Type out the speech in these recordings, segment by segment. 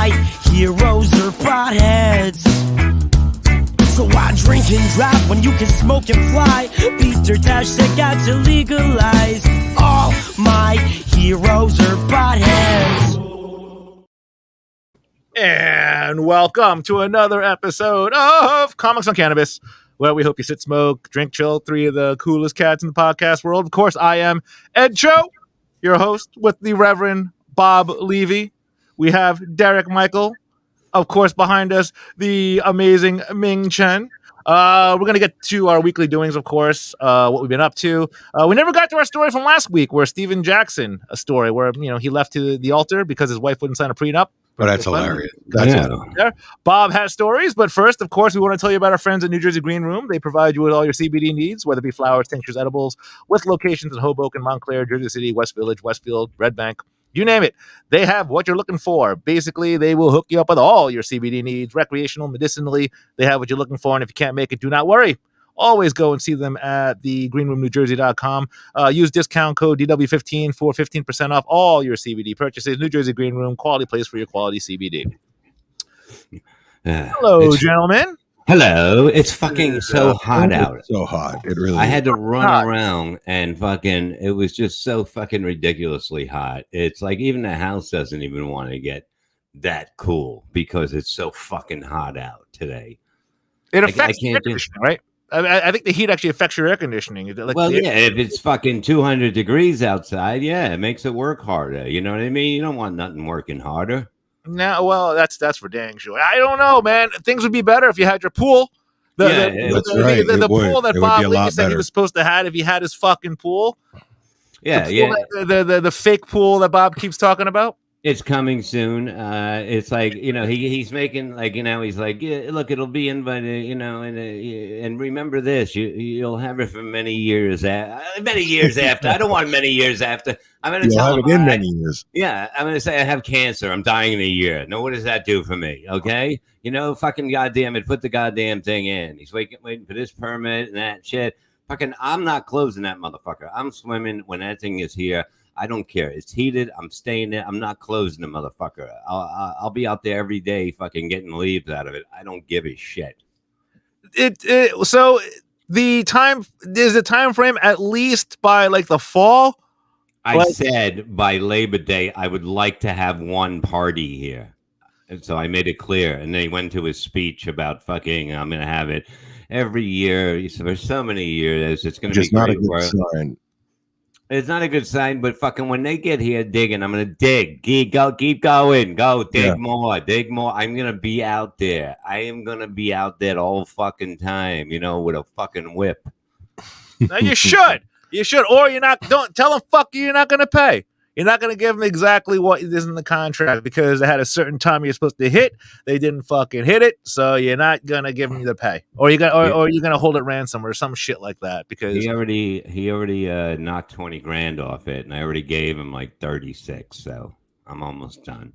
my heroes are potheads. So why drink and drive when you can smoke and fly? Peter Tosh said got to legalize. All my heroes are potheads. And welcome to another episode of Comics on Cannabis, where we hope you sit, smoke, drink, chill, three of the coolest cats in the podcast world. Of course, I am Ed Cho, your host, with the Reverend Bob Levy. We have Derek Michael. Of course, behind us, the amazing Ming Chen. We're going to get to our weekly doings, of course, what we've been up to. We never got to our story from last week, where Steven Jackson, a story where, he left to the altar because his wife wouldn't sign a prenup. Oh, that's hilarious. Bob has stories, but first, of course, we want to tell you about our friends at New Jersey Green Room. They provide you with all your CBD needs, whether it be flowers, tinctures, edibles, with locations in Hoboken, Montclair, Jersey City, West Village, Westfield, Red Bank. You name it. They have what you're looking for. Basically, they will hook you up with all your CBD needs, recreational, medicinally. They have what you're looking for, and if you can't make it, do not worry. Always go and see them at thegreenroomnewjersey.com. Use discount code DW15 for 15% off all your CBD purchases. New Jersey Green Room, quality place for your quality CBD. Hello, gentlemen. Hello. It's fucking so hot out. It's so hot. It really I had to run around and fucking, it was just so fucking ridiculously hot. It's like even the house doesn't even want to get that cool because it's so fucking hot out today. It affects air conditioning, right? I think the heat actually affects your air conditioning. Like if it's fucking 200 degrees outside, yeah, it makes it work harder. You know what I mean? You don't want nothing working harder. No, well, that's for dang sure. I don't know, man. Things would be better if you had your pool. The pool that Bob Lee said he was supposed to have if he had his fucking pool. Yeah, the fake pool that Bob keeps talking about. It's coming soon. It's like, he's making like, he's like, yeah, look, it'll be in, but and remember this, you'll have it for many years after. I don't want many years after. I'm going to tell him in many years. Yeah, I'm going to say I have cancer. I'm dying in a year. No, what does that do for me? Okay, fucking goddamn it, put the goddamn thing in. He's waiting for this permit and that shit. Fucking, I'm not closing that motherfucker. I'm swimming when that thing is here. I don't care. It's heated. I'm staying there. I'm not closing the motherfucker. I'll be out there every day fucking getting leaves out of it. I don't give a shit. So the time is the time frame at least by like the fall? I said by Labor Day I would like to have one party here. And so I made it clear. And then he went to his speech about fucking I'm gonna have it every year. For so many years. It's gonna be not a good sign. It's not a good sign, but fucking when they get here digging, I'm gonna dig. Keep going, go dig more. I'm gonna be out there. I am gonna be out there the whole fucking time, with a fucking whip. Now you should, or you're not. Don't tell them fuck you. You're not gonna pay. You're not going to give them exactly what is in the contract because they had a certain time you're supposed to hit. They didn't fucking hit it, so you're not going to give them the pay, or you're going to hold it ransom or some shit like that. Because he already knocked 20 grand off it, and I already gave him like 36, so I'm almost done.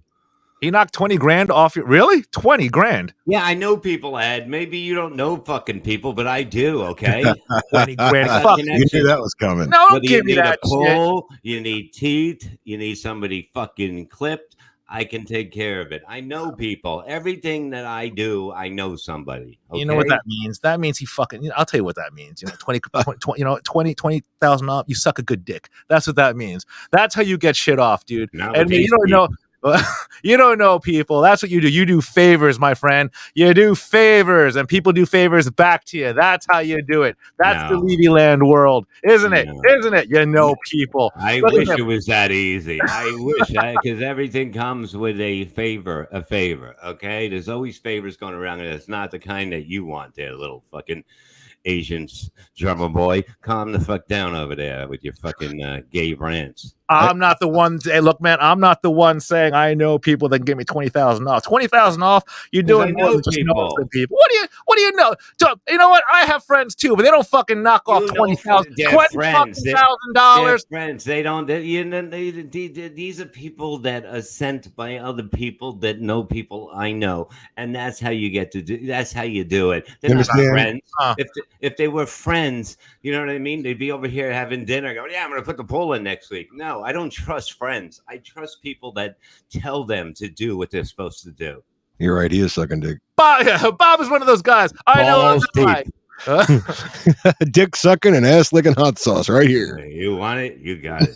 He knocked 20 grand off your really 20 grand. Yeah, I know people, Ed. Maybe you don't know fucking people, but I do. Okay, 20 grand. Fuck, you knew that was coming. No, don't give me that pull, shit. You need teeth. You need somebody fucking clipped. I can take care of it. I know people. Everything that I do, I know somebody. Okay? You know what that means? That means he fucking. I'll tell you what that means. 20,000 off. You suck a good dick. That's what that means. That's how you get shit off, dude. And you don't know. You don't know people. That's what you do. You do favors, my friend. You do favors, and people do favors back to you. That's how you do it. That's the Levy Land world, isn't it? Isn't it? You know people. I wish it was that easy. I wish, because everything comes with a favor. Okay, there's always favors going around, and it's not the kind that you want. There, little fucking Asian drummer boy, calm the fuck down over there with your fucking gay rants. I'm not the one. Hey, look, man, I'm not the one saying I know people that can give me 20,000 off. 20,000 off. You're doing more than just knowing people. What do you know? You know what? I have friends too, but they don't fucking knock off $20,000. Friends. They don't. These are people that are sent by other people that know people I know, and that's how you get to do. That's how you do it. They're not friends. If they were friends, you know what I mean? They'd be over here having dinner. Going, yeah, I'm going to put the poll in next week. No. No, I don't trust friends. I trust people that tell them to do what they're supposed to do. You're right. He is sucking dick. Bob is one of those guys. I know a Balls guy. Dick sucking and ass licking hot sauce right here. You want it? You got it.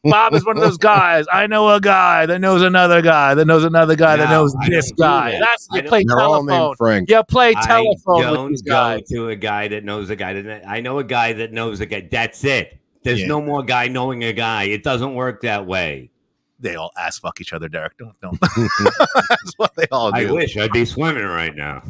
Bob is one of those guys. I know a guy that knows another guy that knows another guy that knows No, I this don't do guy. that. That's I you don't- play They're all telephone. named Frank. You play I telephone with don't these go guys. to a guy that knows a guy. I know a guy that knows a guy. That's it. There's Yeah. no more guy knowing a guy. It doesn't work that way. They all ass fuck each other, Derek. Don't. That's what they all do. I wish I'd be swimming right now.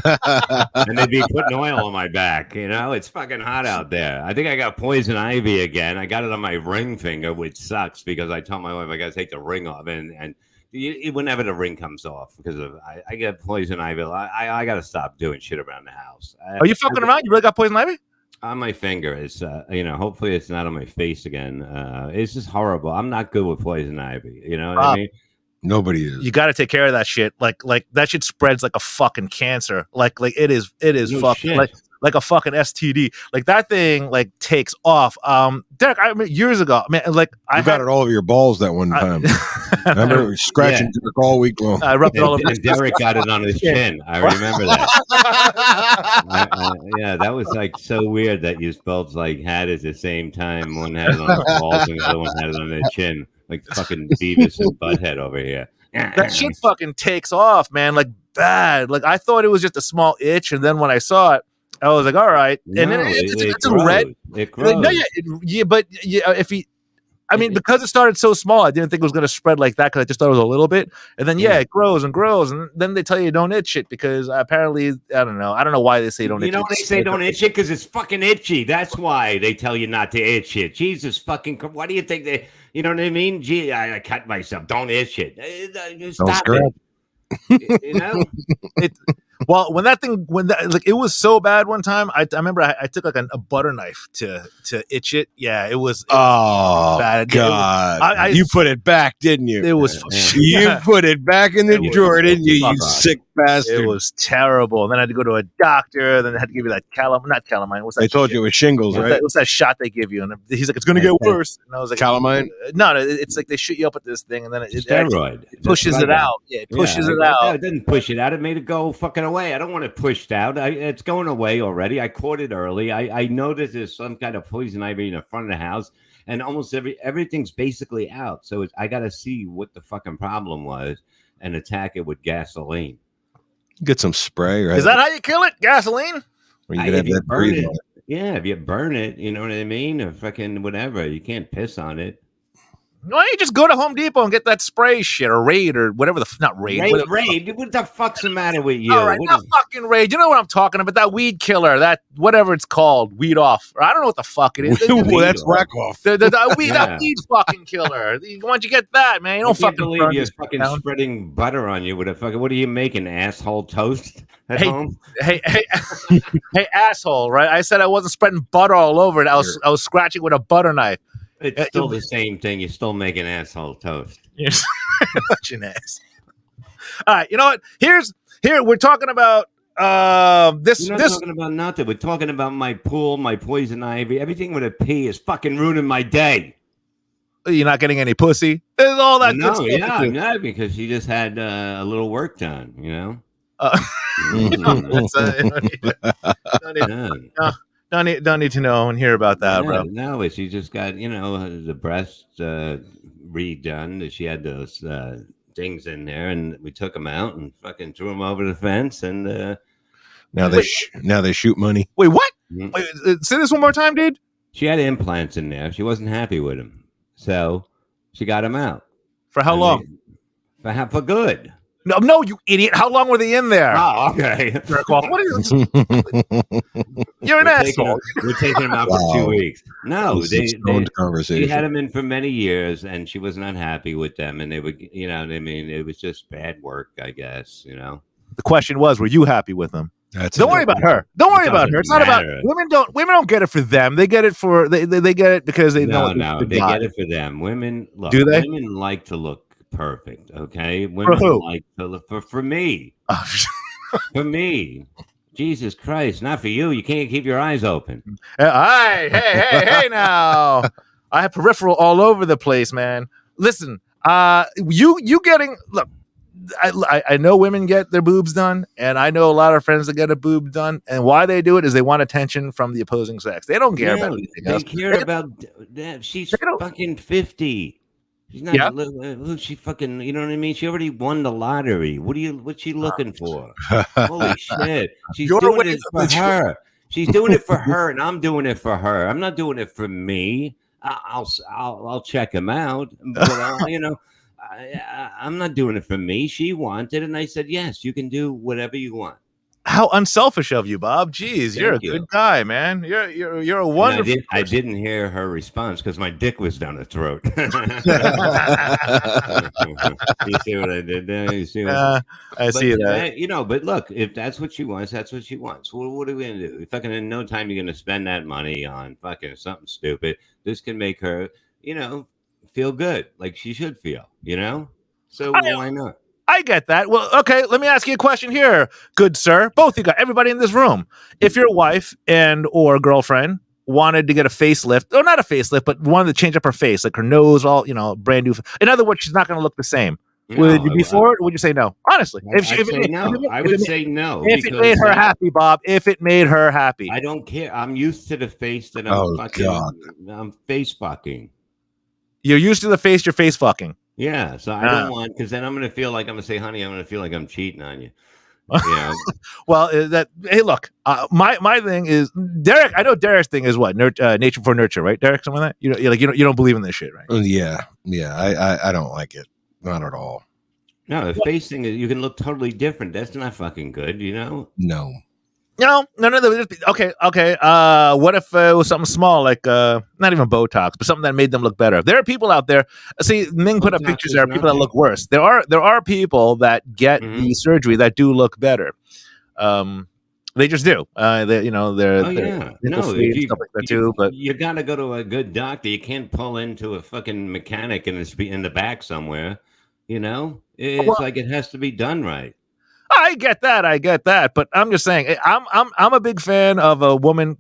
And they'd be putting oil on my back. You know, it's fucking hot out there. I think I got poison ivy again. I got it on my ring finger, which sucks because I told my wife I got to take the ring off. And whenever the ring comes off, because of I get poison ivy. I got to stop doing shit around the house. Are you fucking around? You really got poison ivy? On my finger. It's hopefully it's not on my face again. It's just horrible. I'm not good with poison ivy. You know what I mean? Nobody is. You got to take care of that shit. Like that shit spreads like a fucking cancer. Like it is No fucking shit. like a fucking STD. Like that thing like takes off. Derek, I mean years ago, man, like I got it all over your balls that one time. I remember scratching Dirk all week long. I rubbed it all over. And Derek got it on his chin. I remember that. Yeah, that was like so weird that you both like had it at the same time. One had it on their balls and the other one had it on their chin. Like fucking Beavis and Butthead over here. That shit fucking takes off, man. Like bad. Like I thought it was just a small itch, and then when I saw it, I was like, all right. And then it's a red. It grows. No, but if he, I mean, because it started so small, I didn't think it was going to spread like that because I just thought it was a little bit. And then, it grows and grows. And then they tell you don't itch it because apparently, I don't know. I don't know why they say don't itch it. You know they say don't itch it? Because it's fucking itchy. That's why they tell you not to itch it. Jesus fucking, what do you think they, you know what I mean? Gee, I cut myself. Don't itch it. Stop it. You know? Well, when it was so bad one time, I remember I took like a butter knife to itch it. Yeah, it was bad. God. You put it back, didn't you? It was. You put it back in the drawer, didn't you? You sick bastard. It was terrible. And then I had to go to a doctor. Then they had to give you that not calamine. What's that? They told you it was shingles, right? What's that shot they give you? And he's like, it's going to get worse. And I was like, calamine? No, it's like they shoot you up with this thing, and then it pushes it out. Yeah, it pushes it out. It didn't push it out. It made it go fucking away. I don't want it pushed out. It's going away already. I caught it early. I noticed there's some kind of poison ivy in the front of the house, and almost everything's basically out. So I got to see what the fucking problem was and attack it with gasoline. Get some spray, right? Is that how you kill it? Gasoline? Or you could have that burn breathe it. on it. Yeah, if you burn it, you know what I mean? Or fucking whatever. You can't piss on it. Why don't you just go to Home Depot and get that spray shit or Raid or whatever not Raid. Raid? What the fuck's the matter with you? All right, not fucking Raid. You know what I'm talking about? That weed killer, that whatever it's called, weed off. Or I don't know what the fuck it is. Well, that's whack off. That weed fucking killer. Why don't you get that, man? You don't fucking believe you're fucking spreading butter on you with a fucking. What are you making? Asshole toast at home? Hey, asshole! Right? I said I wasn't spreading butter all over it. I was scratching with a butter knife. It's still the same thing. You're still making asshole toast. You're such an ass. All right, you know what? Here we're talking about this. We're not talking about nothing. We're talking about my pool, my poison ivy. Everything with a P is fucking ruining my day. You're not getting any pussy. There's all that. No, yeah, because she just had a little work done. You know. Don't need to know and hear about that, bro. No, she just got the breast redone. She had those things in there, and we took them out and fucking threw them over the fence. And now they shoot money. Wait, what? Mm-hmm. Wait, say this one more time, dude. She had implants in there. She wasn't happy with them, so she got them out. For how long? For good. No, you idiot! How long were they in there? Oh, okay. What are you? You're an asshole. We're taking them out for 2 weeks. No, conversation. She had them in for many years, and she was not happy with them. And they would, it was just bad work, I guess. The question was, were you happy with them? Don't worry about her. Don't worry about her. It's not about women. Women don't get it for them. They get it for they get it because they know. No, they get it for them. Women look. Do they? Women like to look perfect. Okay, women like to look for me. For me. Jesus Christ, not for you. You can't keep your eyes open. Hey now. I have peripheral all over the place, man. Listen, you getting look. I know women get their boobs done, and I know a lot of friends that get a boob done, and why they do it is they want attention from the opposing sex. They don't care about No, anything they else. care about that. She's They don't. fucking 50. She's not. Yeah. Who's she fucking? You know what I mean? She already won the lottery. What's she looking for? Holy shit! She's Your doing way it of for the truth. her. She's doing it for her, and I'm doing it for her. I'm not doing it for me. I'll check him out, but I'm not doing it for me. She wanted, and I said yes. You can do whatever you want. How unselfish of you, Bob. Jeez, you're a Thank you. good guy, man. You're a And wonderful. I didn't hear her response because my dick was down her throat. You see what I did there? You see what? I see that. But look, if that's what she wants, that's what she wants. What are we gonna do? Fucking in no time, you're gonna spend that money on fucking something stupid. This can make her, feel good, like she should feel. So why not? I get that. Well, okay, let me ask you a question here, good sir. Both you got everybody in this room. If your wife and or girlfriend wanted to get a facelift, or not a facelift, but wanted to change up her face, like her nose, all brand new. In other words, she's not going to look the same. Would you be for it, or would you say no? Honestly, I would say no. If it made her happy, Bob. If it made her happy, I don't care. I'm used to the face that I'm face fucking. You're used to the face you're face fucking. Yeah, so I don't want, because then I'm going to feel like I'm going to say, honey, I'm going to feel like I'm cheating on you. Yeah. Well, hey, look, my thing is Derek. I know Derek's thing is what nature for nurture, right? Derek, something like that. You don't believe in this shit, right? Yeah. I don't like it, not at all. No, the face thing is you can look totally different. That's not fucking good, No. No. Okay. What if it was something small, like not even Botox, but something that made them look better? There are people out there. See, Ming put up pictures. There are people that look worse. There are people that get the surgery that do look better. They just do. They're stuff like that too. But you got to go to a good doctor. You can't pull into a fucking mechanic and it's in the back somewhere. It's like it has to be done right. I get that, but I'm just saying, I'm a big fan of a woman.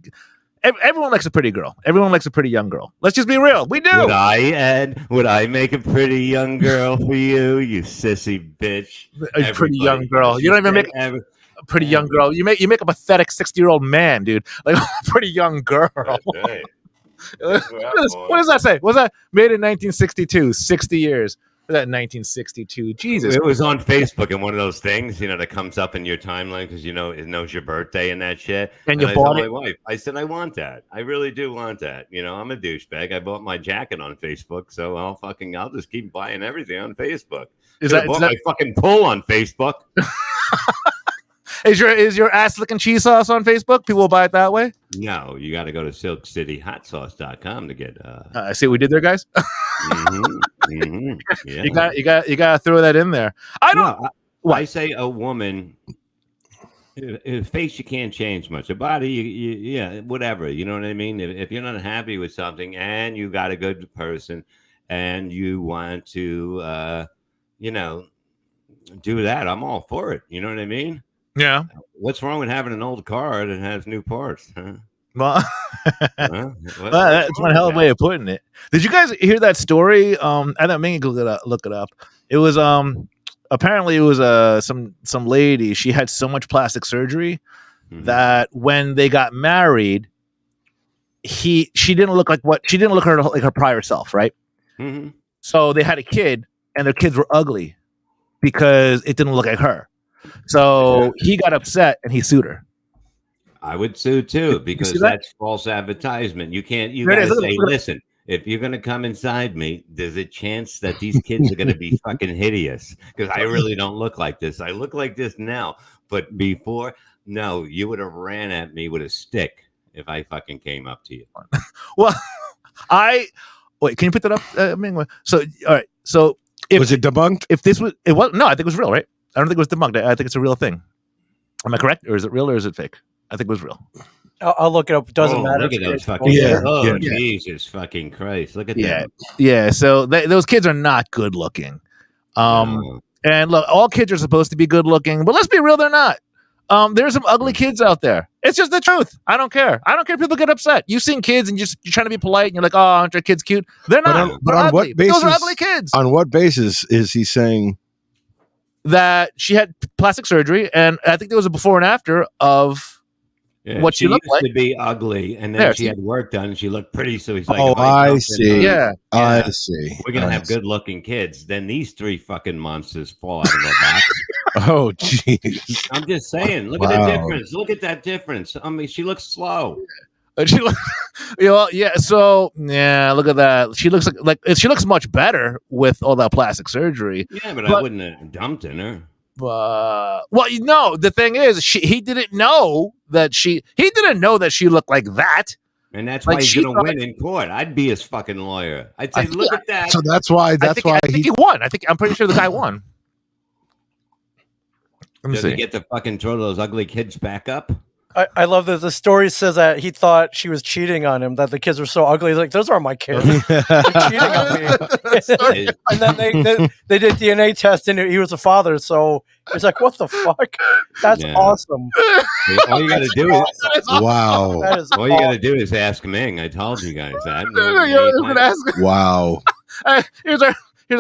Everyone likes a pretty girl. Everyone likes a pretty young girl. Let's just be real. We do. Would I make a pretty young girl for you, you sissy bitch? A pretty young girl. You don't even make a pretty young girl. You make a pathetic 60-year-old man, dude. Like a pretty young girl. Right. What does that say? Was that made in 1962? 60 years. That 1962. Jesus. It was on Facebook and one of those things, that comes up in your timeline because it knows your birthday and that shit. And you bought it. My wife, I said, I want that. I really do want that. I'm a douchebag. I bought my jacket on Facebook, so I'll just keep buying everything on Facebook. I bought my fucking pull on Facebook. Is your ass licking cheese sauce on Facebook? People will buy it that way? No, you got to go to silkcityhotsauce.com to get. I see what we did there, guys. Yeah. You got to throw that in there. I say a woman. Her face you can't change much. A body, whatever. You know what I mean? If you're not happy with something and you got a good person and you want to, do that, I'm all for it. You know what I mean? Yeah. What's wrong with having an old car that has new parts? Huh? Well, that's one hell of a way of putting it. Did you guys hear that story? I don't mean to look it up. It was apparently it was some lady. She had so much plastic surgery that when they got married, she didn't look like her prior self, right? Mm-hmm. So they had a kid, and their kids were ugly because it didn't look like her. So he got upset and he sued her. I would sue too, because that's false advertisement. You gotta say, listen, if you're gonna come inside me, there's a chance that these kids are gonna be fucking hideous. Because I really don't look like this. I look like this now. But before, no, you would have ran at me with a stick if I fucking came up to you. Well, wait, can you put that up, Ming? So all right. So was it debunked? If this was no, I think it was real, right? I don't think it was debunked. I think it's a real thing. Am I correct? Or is it real or is it fake? I think it was real. I'll look it up. It doesn't matter. Look at those fucking Jesus fucking Christ. Look at that. Yeah. So those kids are not good looking. And look, all kids are supposed to be good looking, but let's be real, they're not. There's some ugly kids out there. It's just the truth. I don't care. I don't care if people get upset. You've seen kids and you're trying to be polite and you're like, oh, aren't your kids cute? They're not. But They're on ugly. what basis? Those are ugly kids. On what basis is he saying that she had plastic surgery, and I think there was a before and after of what she looked used like. to be ugly, and then she had work done, and she looked pretty. So he's like, "Oh, I see. Yeah, I see. We're gonna have good-looking kids." Then these three fucking monsters fall out of our back. Oh, jeez. I'm just saying. Look at the difference. Look at that difference. I mean, she looks slow. She look, yeah. So yeah, look at that. She looks like she looks much better with all that plastic surgery. Yeah, but I wouldn't have dumped in her. Well, the thing is, he didn't know that he didn't know that she looked like that. And that's why he's gonna win in court. I'd be his fucking lawyer. I'd say, look at that. So that's why. I think he won. I'm pretty sure the guy won. Let me Does see. he get to fucking throw those ugly kids back up? I love that the story says that he thought she was cheating on him, that the kids were so ugly. He's like, those aren't my kids. They're cheating on me. And then they did DNA test and he was a father. So he's like, what the fuck? That's awesome. All you got to do is wow. All you got to do is ask Ming. I told you guys that. Wow. Here's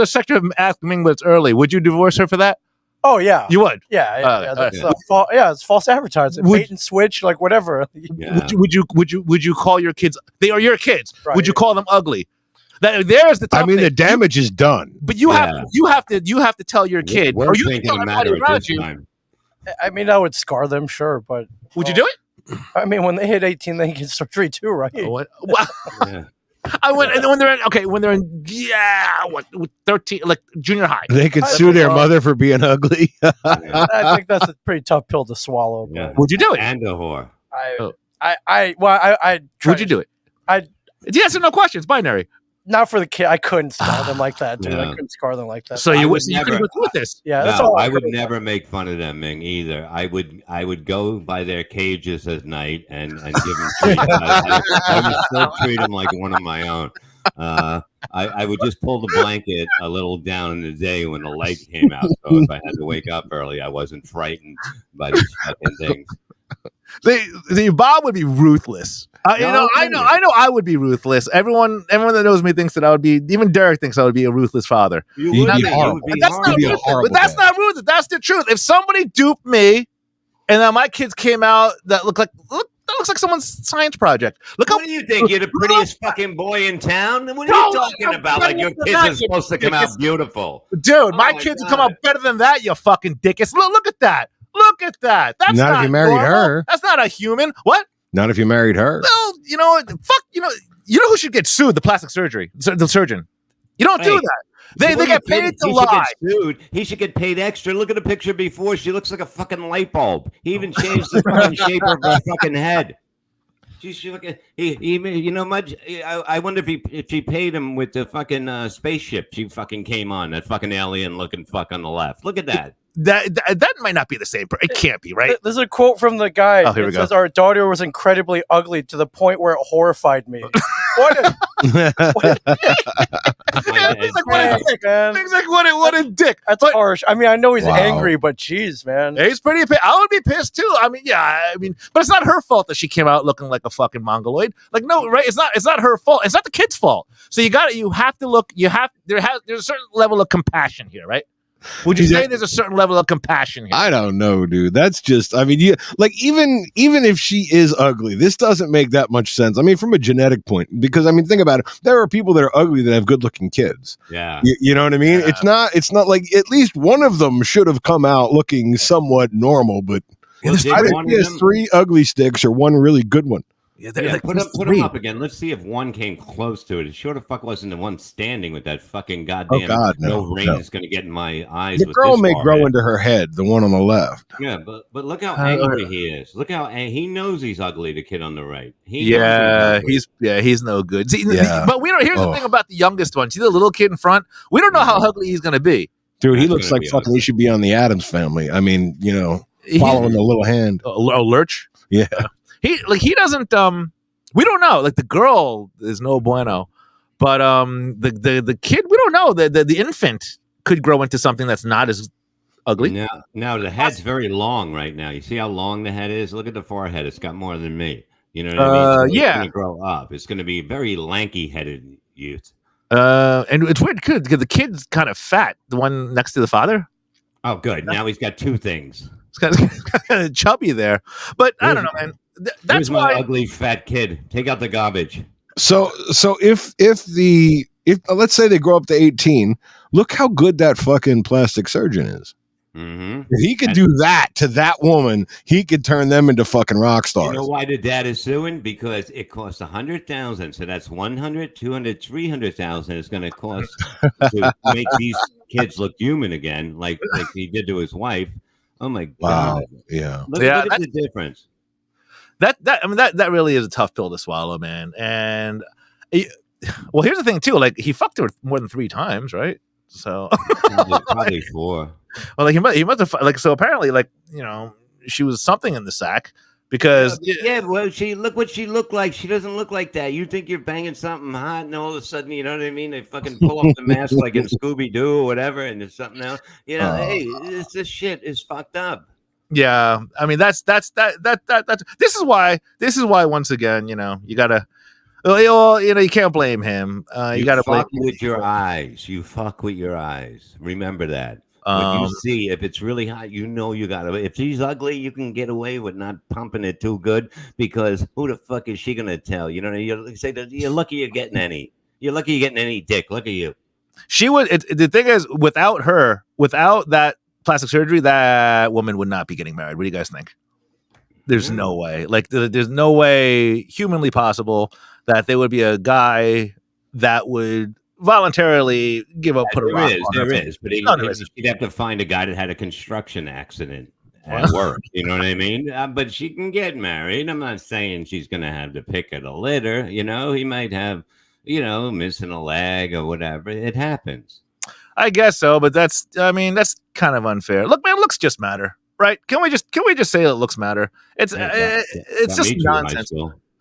a section of Ask Ming, but it's early. Would you divorce her for that? Oh yeah, you would. Yeah, it's false advertising, bait and switch, like whatever. Yeah. Would you call your kids? They are your kids. Right. Would you call them ugly? There's the. I mean, the damage is done. But you have to tell your kid. We're thinking a matter at this time. I mean, I would scar them, sure, but would you do it? I mean, when they hit 18, they get surgery too, right? What? Yeah. When they're in 13, like junior high, they could sue their mother for being ugly. I think that's a pretty tough pill to swallow. Yeah. Would you do it? And a whore. I would you do it? It's yes or no question. It's binary. Not for the kid. I couldn't scar them like that, dude. I couldn't scar them like that. So you couldn't go through with this. Yeah, that's all. I would never make fun of them, Ming, either. I would go by their cages at night and give them treats. I would still treat them like one of my own. I would just pull the blanket a little down in the day when the light came out. So if I had to wake up early, I wasn't frightened by these fucking things. Bob would be ruthless. I know I would be ruthless. Everyone that knows me thinks that I would be. Even Derek thinks I would be a ruthless father. You would be horrible. That's not ruthless. That's the truth. If somebody duped me, and then my kids came out that looks like someone's science project. What do you think? You're the prettiest fucking boy in town? What are you talking about? Like your kids are supposed to come out beautiful. Dude, my kids will come out better than that, you fucking dickus. Look at that. Look at that. That's not if you married her. That's not a human. What? Not if you married her. Well, you know who should get sued? The plastic surgery, the surgeon. You don't do that. They get paid to lie. He should get paid extra. Look at the picture before. She looks like a fucking light bulb. He even changed the fucking shape of her fucking head. I wonder if she paid him with the fucking spaceship she fucking came on. That fucking alien looking fuck on the left. Look at that. That might not be the same. It can't be, right? There's a quote from the guy. Oh, here we go. Says, our daughter was incredibly ugly to the point where it horrified me. What a dick. That's harsh. I mean, I know he's angry, but geez, man. He's pretty pissed. I would be pissed too. I mean, but it's not her fault that she came out looking like a fucking mongoloid. Like, no, right? It's not her fault. It's not the kid's fault. So you have to look, there's a certain level of compassion here, right? Would you say there's a certain level of compassion here? I don't know, dude. That's just, I mean, even if she is ugly, this doesn't make that much sense. I mean, from a genetic point, because I mean, think about it. There are people that are ugly that have good looking kids. Yeah. You know what I mean? Yeah. It's not like at least one of them should have come out looking somewhat normal, but either he has 3 ugly sticks or 1 really good one. Yeah, put them up again. Let's see if one came close to it. It sure the fuck wasn't the one standing with that fucking goddamn no rain is going to get in my eyes. The girl may grow into her head, the one on the left. Yeah, but look how angry he is. Look how he knows he's ugly. The kid on the right. He's no good. See, but we don't. Here's the thing about the youngest one. See the little kid in front. We don't know how ugly he's going to be. Dude, he looks like fucking. He should be on the Addams Family. I mean, following the little hand. Lurch. Yeah. He doesn't we don't know. Like the girl is no bueno. But the kid, we don't know. The infant could grow into something that's not as ugly. Now the head's very long right now. You see how long the head is? Look at the forehead. It's got more than me. You know what I mean? So it's Yeah. going to grow up. It's going to be very lanky-headed youth. And it's weird because the kid's kind of fat. The one next to the father. Oh, good. Now he's got two things. It's kind of chubby there, but I don't know, man. That's Here's my why. ugly fat kid. Take out the garbage. So if let's say they grow up to 18, look how good that fucking plastic surgeon is. Mm-hmm. If he could do that to that woman, he could turn them into fucking rock stars. You know why the dad is suing? Because it costs $100,000. So that's 100, 200, 300,000 is going to cost to make these kids look human again, like he did to his wife. Oh my God! Wow. Yeah. Look at the difference. That really is a tough pill to swallow, man. And well, here's the thing too. Like he fucked her more than 3 times, right? So probably 4. Well, like he must have like so. Apparently, like she was something in the sack because well, look what she looked like. She doesn't look like that. You think you're banging something hot, and all of a sudden, you know what I mean? They fucking pull off the mask like in Scooby Doo or whatever, and there's something else. Hey, this shit is fucked up. Yeah, I mean that's this is why once again you gotta you can't blame him. You gotta fuck blame with your eyes. You fuck with your eyes. Remember that. When you see if it's really hot, you gotta. If she's ugly, you can get away with not pumping it too good because who the fuck is she gonna tell? You know, you say that you're lucky you're getting any. You're lucky you're getting any dick. Look at you. She would. The thing is, without that plastic surgery, that woman would not be getting married. What do you guys think? There's no way. Like, there's no way humanly possible that there would be a guy that would voluntarily give up. Put a rock. There is, but she'd have to find a guy that had a construction accident at work. You know what I mean? But she can get married. I'm not saying she's going to have the pick of the litter. You know, he might have, missing a leg or whatever. It happens. I guess so, but that's kind of unfair. Look, man, looks just matter, right? Can we just say that looks matter? It's just nonsense.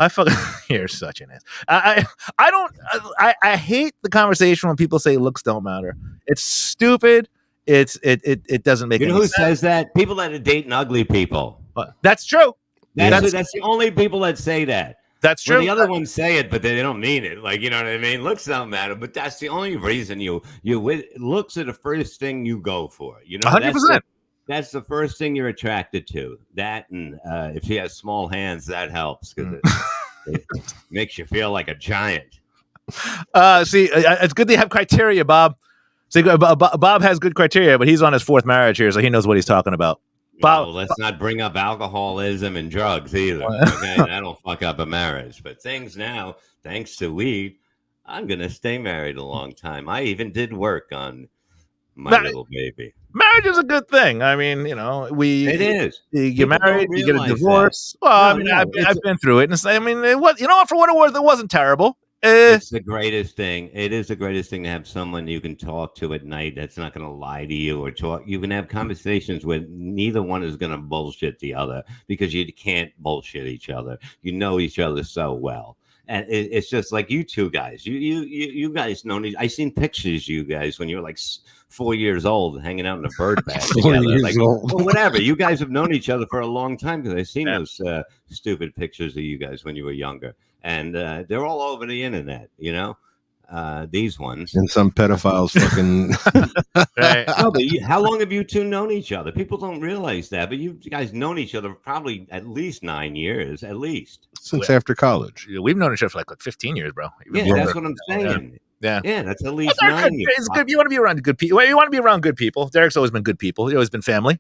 I fucking you're such an ass. I hate the conversation when people say looks don't matter. It's stupid. It doesn't make. You know any who sense. says that? People that are dating ugly people. That's true. That's the only people that say that. That's true. Well, the other ones say it, but they don't mean it. Like, you know what I mean? Looks don't matter, but that's the only reason looks are the first thing you go for. 100%. That's the first thing you're attracted to. That and if she has small hands, that helps because it makes you feel like a giant. See, it's good they have criteria, Bob. See, Bob has good criteria, but he's on his 4th marriage here, so he knows what he's talking about. Well, let's not bring up alcoholism and drugs either. Okay, that'll fuck up a marriage. But things now, thanks to weed, I'm gonna stay married a long time. I even did work on my little baby. Marriage is a good thing. I mean, it is. You get married, you get a divorce. That. Well, I've been through it, and for what it was, it wasn't terrible. It's the greatest thing. It is the greatest thing to have someone you can talk to at night that's not going to lie to you or talk. You can have conversations where neither one is going to bullshit the other because you can't bullshit each other. You know each other so well. And it's just like you two guys. You guys know. I seen pictures of you guys when you were like 4 years old, hanging out in a bird bag together. Like, well, whatever. You guys have known each other for a long time because I've seen those stupid pictures of you guys when you were younger, and they're all over the internet. These ones and some pedophiles fucking. Right. No, but how long have you two known each other? People don't realize that, but you guys known each other for probably at least 9 years, at least since after college. We've known each other for like 15 years, bro. Yeah, that's what I'm saying. Yeah, that's at least 9 years. It's good. You want to be around good people. You want to be around good people. Derek's always been good people. He's always been family.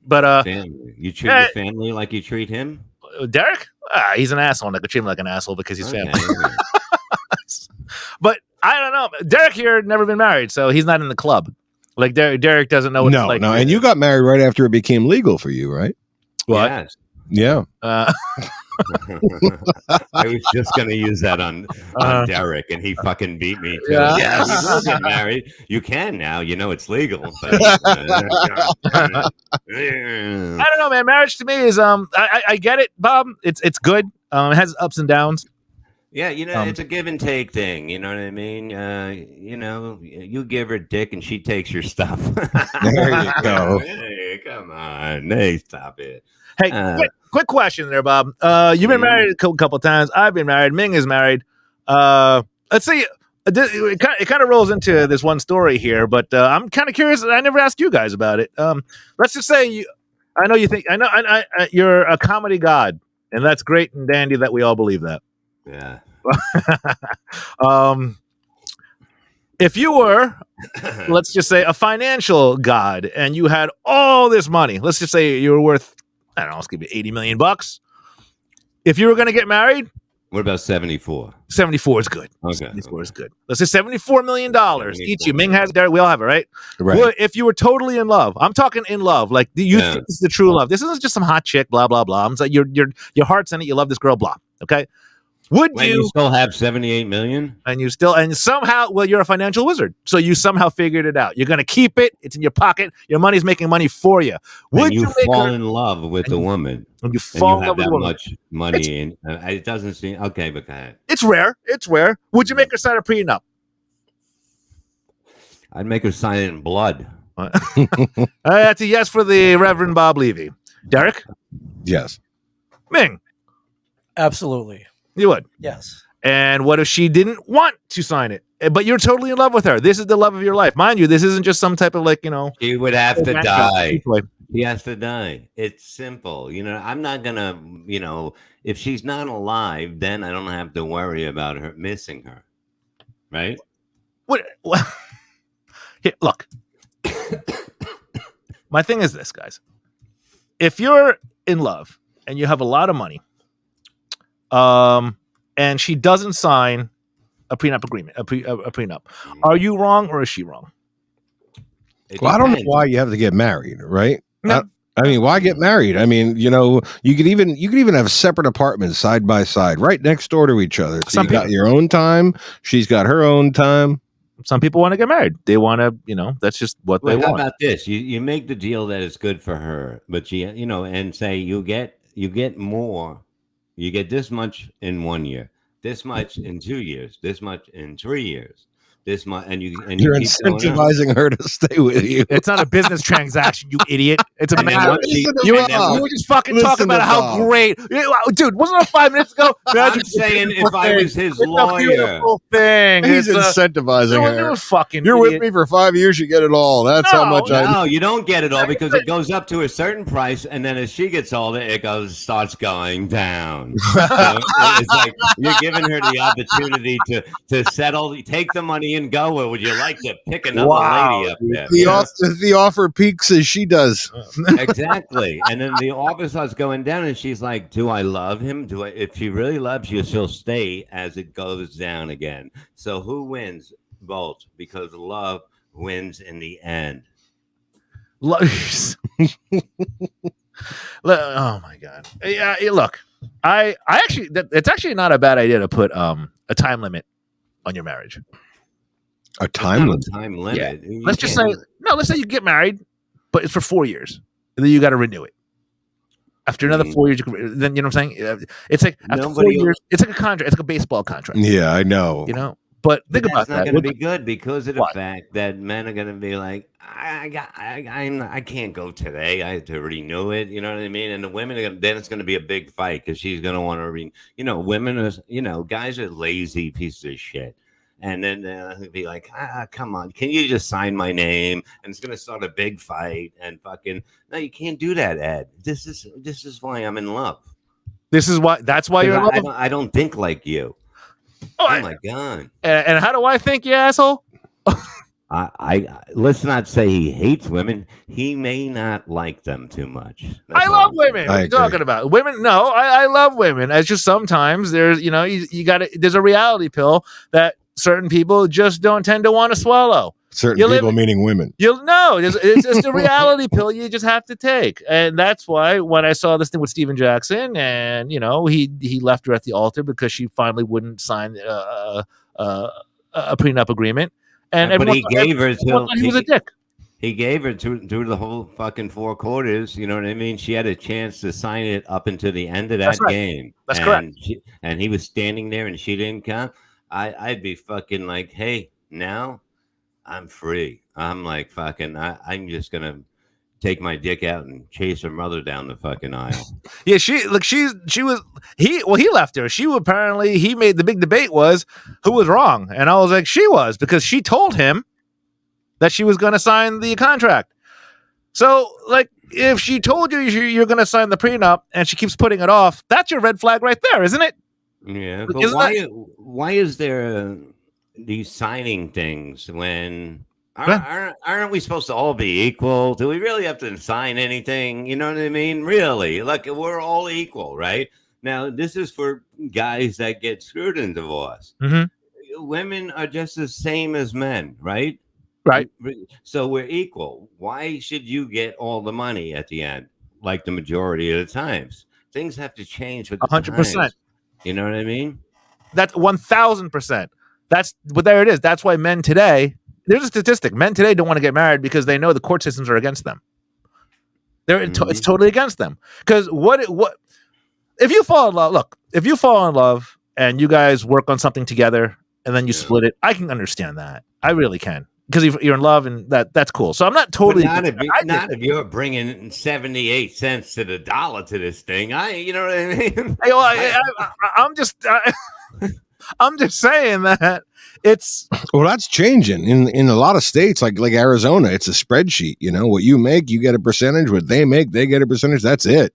But family. You treat your family like you treat him. Derek, he's an asshole. And I could treat him like an asshole because he's family. But I don't know. Derek here had never been married, so he's not in the club. Like Derek doesn't know what it's like. No, and you got married right after it became legal for you, right? What? Yes. Yeah. I was just going to use that on Derek, and he fucking beat me too. Yeah, we will get married. You can now. It's legal. But, I don't know, man. Marriage to me is I get it, Bob. It's good. It has ups and downs. Yeah, it's a give and take thing. You know what I mean? You give her dick and she takes your stuff. There you go. Hey, come on. Hey, stop it. Hey, quick question there, Bob. You've been married a couple times. I've been married. Ming is married. Let's see. It kind of rolls into this one story here, but I'm kind of curious. I never asked you guys about it. Let's just say I know you're a comedy god, and that's great and dandy that we all believe that. Yeah. If you were, let's just say, a financial god, and you had all this money, let's just say you were worth, I don't know, let's give you $80 million. If you were going to get married, what about 74? 74 is good. Okay. 74 is good. Let's say $74 million each. You, Ming has it, we all have it, right? Right. Well, if you were totally in love, I'm talking in love, like you think this is the true love. This isn't just some hot chick, blah blah blah. I'm like your heart's in it. You love this girl, blah. Okay. Would you still have 78 million? And somehow, well, you're a financial wizard, so you somehow figured it out. You're going to keep it. It's in your pocket. Your money's making money for you. Would you fall in love with the woman? And you fall in love with that the woman. much money, and it doesn't seem okay. But go ahead. It's rare. It's rare. Would you make her sign a prenup? I'd make her sign it in blood. That's a yes for the Reverend Bob Levy. Derek? Yes. Ming? Absolutely. You would? Yes. And what if she didn't want to sign it? But you're totally in love with her. This is the love of your life. Mind you, this isn't just some type of She would have to die. He has to die. It's simple. I'm not going to, if she's not alive, then I don't have to worry about her missing her. Right? What? Here, look. My thing is this, guys. If you're in love and you have a lot of money, and she doesn't sign a prenup agreement, a prenup, are you wrong or is she wrong? Well, I don't know why you have to get married, right? No. I mean, why get married? I mean, you could even have separate apartments side by side, right next door to each other. So you got your own time. She's got her own time. Some people want to get married. They want to, that's just what they want. How about this? You make the deal that is good for her, but and say you get more. You get this much in 1 year, this much in 2 years, this much in 3 years, this much, and you're incentivizing her to stay with you. It's not a business transaction, you idiot. It's a matter. You were just fucking talking about how great, dude. Wasn't it 5 minutes ago? I'm saying if I was his lawyer, beautiful thing. He's incentivizing her. You're with me for 5 years, you get it all. That's how much I. No, you don't get it all because it goes up to a certain price, and then as she gets older, it starts going down. It's like you're giving her the opportunity to settle, take the money and go. Or would you like to pick another lady up there? The offer peaks as she does. Exactly. And then the offer starts going down, and she's like, do I love him? If she really loves you, she'll stay as it goes down again. So who wins? Both, because love wins in the end. Oh my God. Yeah, look, I actually, it's actually not a bad idea to put a time limit on your marriage. A time limit. Yeah. Let's say you get married, but it's for 4 years. And then you got to renew it. After another 4 years, then you know what I'm saying? It's like after 4 years, it's like a contract. It's like a baseball contract. Yeah, I know. But think about that. It's not going to be good because of the What? fact that men are going to be like, I can't go today. I have to renew it. You know what I mean? And the women are then it's going to be a big fight because she's going to want to women are, guys are lazy pieces of shit. And then they'll be like, come on, can you just sign my name? And it's going to start a big fight and fucking, no, you can't do that, Ed. This is why I'm in love. That's why you're in love? I don't think like you. Oh my God. And how do I think, you asshole? Let's not say he hates women. He may not like them too much. I love women. What are you talking about? Women? No, I love women. It's just sometimes there's, you got there's a reality pill that certain people just don't tend to want to swallow. Certain people, meaning women. It's just a reality pill you just have to take. And that's why when I saw this thing with Steven Jackson and, he left her at the altar because she finally wouldn't sign a prenup agreement. And but he gave her he was a dick. He gave her through the whole fucking 4 quarters. You know what I mean? She had a chance to sign it up until the end of That's that right. game. That's and correct. And he was standing there and she didn't come. I'd be fucking like, hey, now I'm free. I'm like fucking. I'm just gonna take my dick out and chase her mother down the fucking aisle. Yeah, she was he left her. She apparently he made the big debate was who was wrong, and I was like she was because she told him that she was going to sign the contract. So like if she told you you're going to sign the prenup and she keeps putting it off, that's your red flag right there, isn't it? Yeah, Like, but why is there these signing things when aren't we supposed to all be equal? Do we really have to sign anything? You know what I mean? Really? Like we're all equal, right? Now this is for guys that get screwed in divorce. Mhm. Women are just the same as men, right? Right. So we're equal. Why should you get all the money at the end, like the majority of the times? Things have to change with the 100%. times. You know what I mean? That's 1,000%. That's but there it is. That's why men today. There's a statistic. Men today don't want to get married because they know the court systems are against them. It's totally against them. Because what if you fall in love? Look, if you fall in love and you guys work on something together and then you split it, I can understand that. I really can because you're in love and that's cool. So I'm not totally. Not if you're bringing 78 cents to the dollar to this thing. You know what I mean? I'm just saying that it's well, that's changing in a lot of states, like Arizona. It's a spreadsheet. You know, what you make, you get a percentage. What they make, they get a percentage. That's it.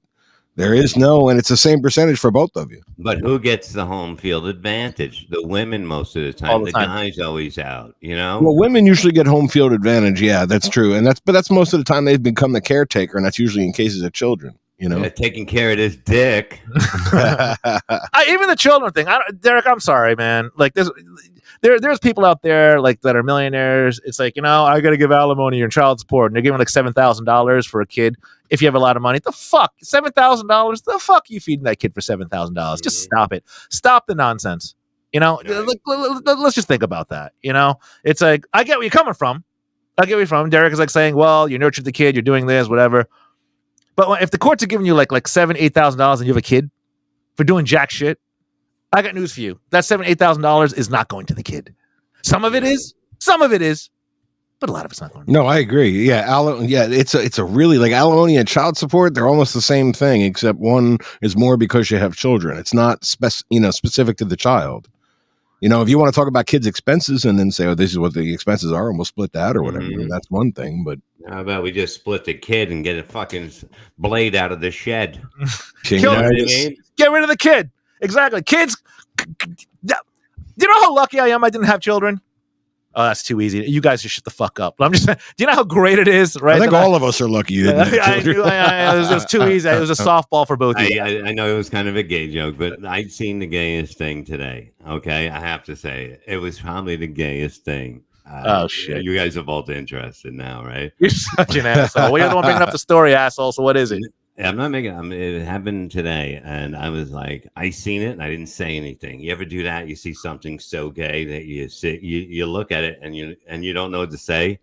There is no, and it's the same percentage for both of you. But who gets the home field advantage? The women most of the time. All the time. Guy's always out. You know. Well, women usually get home field advantage. Yeah, that's true, and that's most of the time they've become the caretaker, and that's usually in cases of children. You know, taking care of this dick. Even the children thing. Derek, I'm sorry, man. Like there's people out there like that are millionaires. It's like, I got to give alimony and child support, and they're giving like $7,000 for a kid. If you have a lot of money, the fuck, $7,000. The fuck you feeding that kid for $7,000? Just stop it. Stop the nonsense. Let's just think about that. It's like I get where you're coming from. Derek is like saying, well, you nurtured the kid, you're doing this, whatever. But if the courts are giving you like $7,000-$8,000 and you have a kid for doing jack shit, I got news for you. That $7,000-$8,000 is not going to the kid. Some of it is, but a lot of it's not going. No, I agree. Yeah, it's a really like alimony and child support. They're almost the same thing, except one is more because you have children. It's not specific to the child. If you want to talk about kids' expenses and then say, oh, this is what the expenses are, and we'll split that or whatever, that's one thing. But how about we just split the kid and get a fucking blade out of the shed? Get rid of the kid. Exactly. Kids. Do you know how lucky I am I didn't have children? Oh, that's too easy. You guys just shut the fuck up. I'm just saying, do you know how great it is? Right? I think all of us are lucky you didn't have children. It was too easy. It was a softball for both of you. I know it was kind of a gay joke, but I'd seen the gayest thing today. Okay, I have to say it was probably the gayest thing. Oh shit! You guys are both interested now, right? You're such an asshole. Well, you're the one bringing up the story, asshole. So what is it? I'm not making. It happened today, and I was like, I seen it, and I didn't say anything. You ever do that? You see something so gay that you look at it, and you don't know what to say,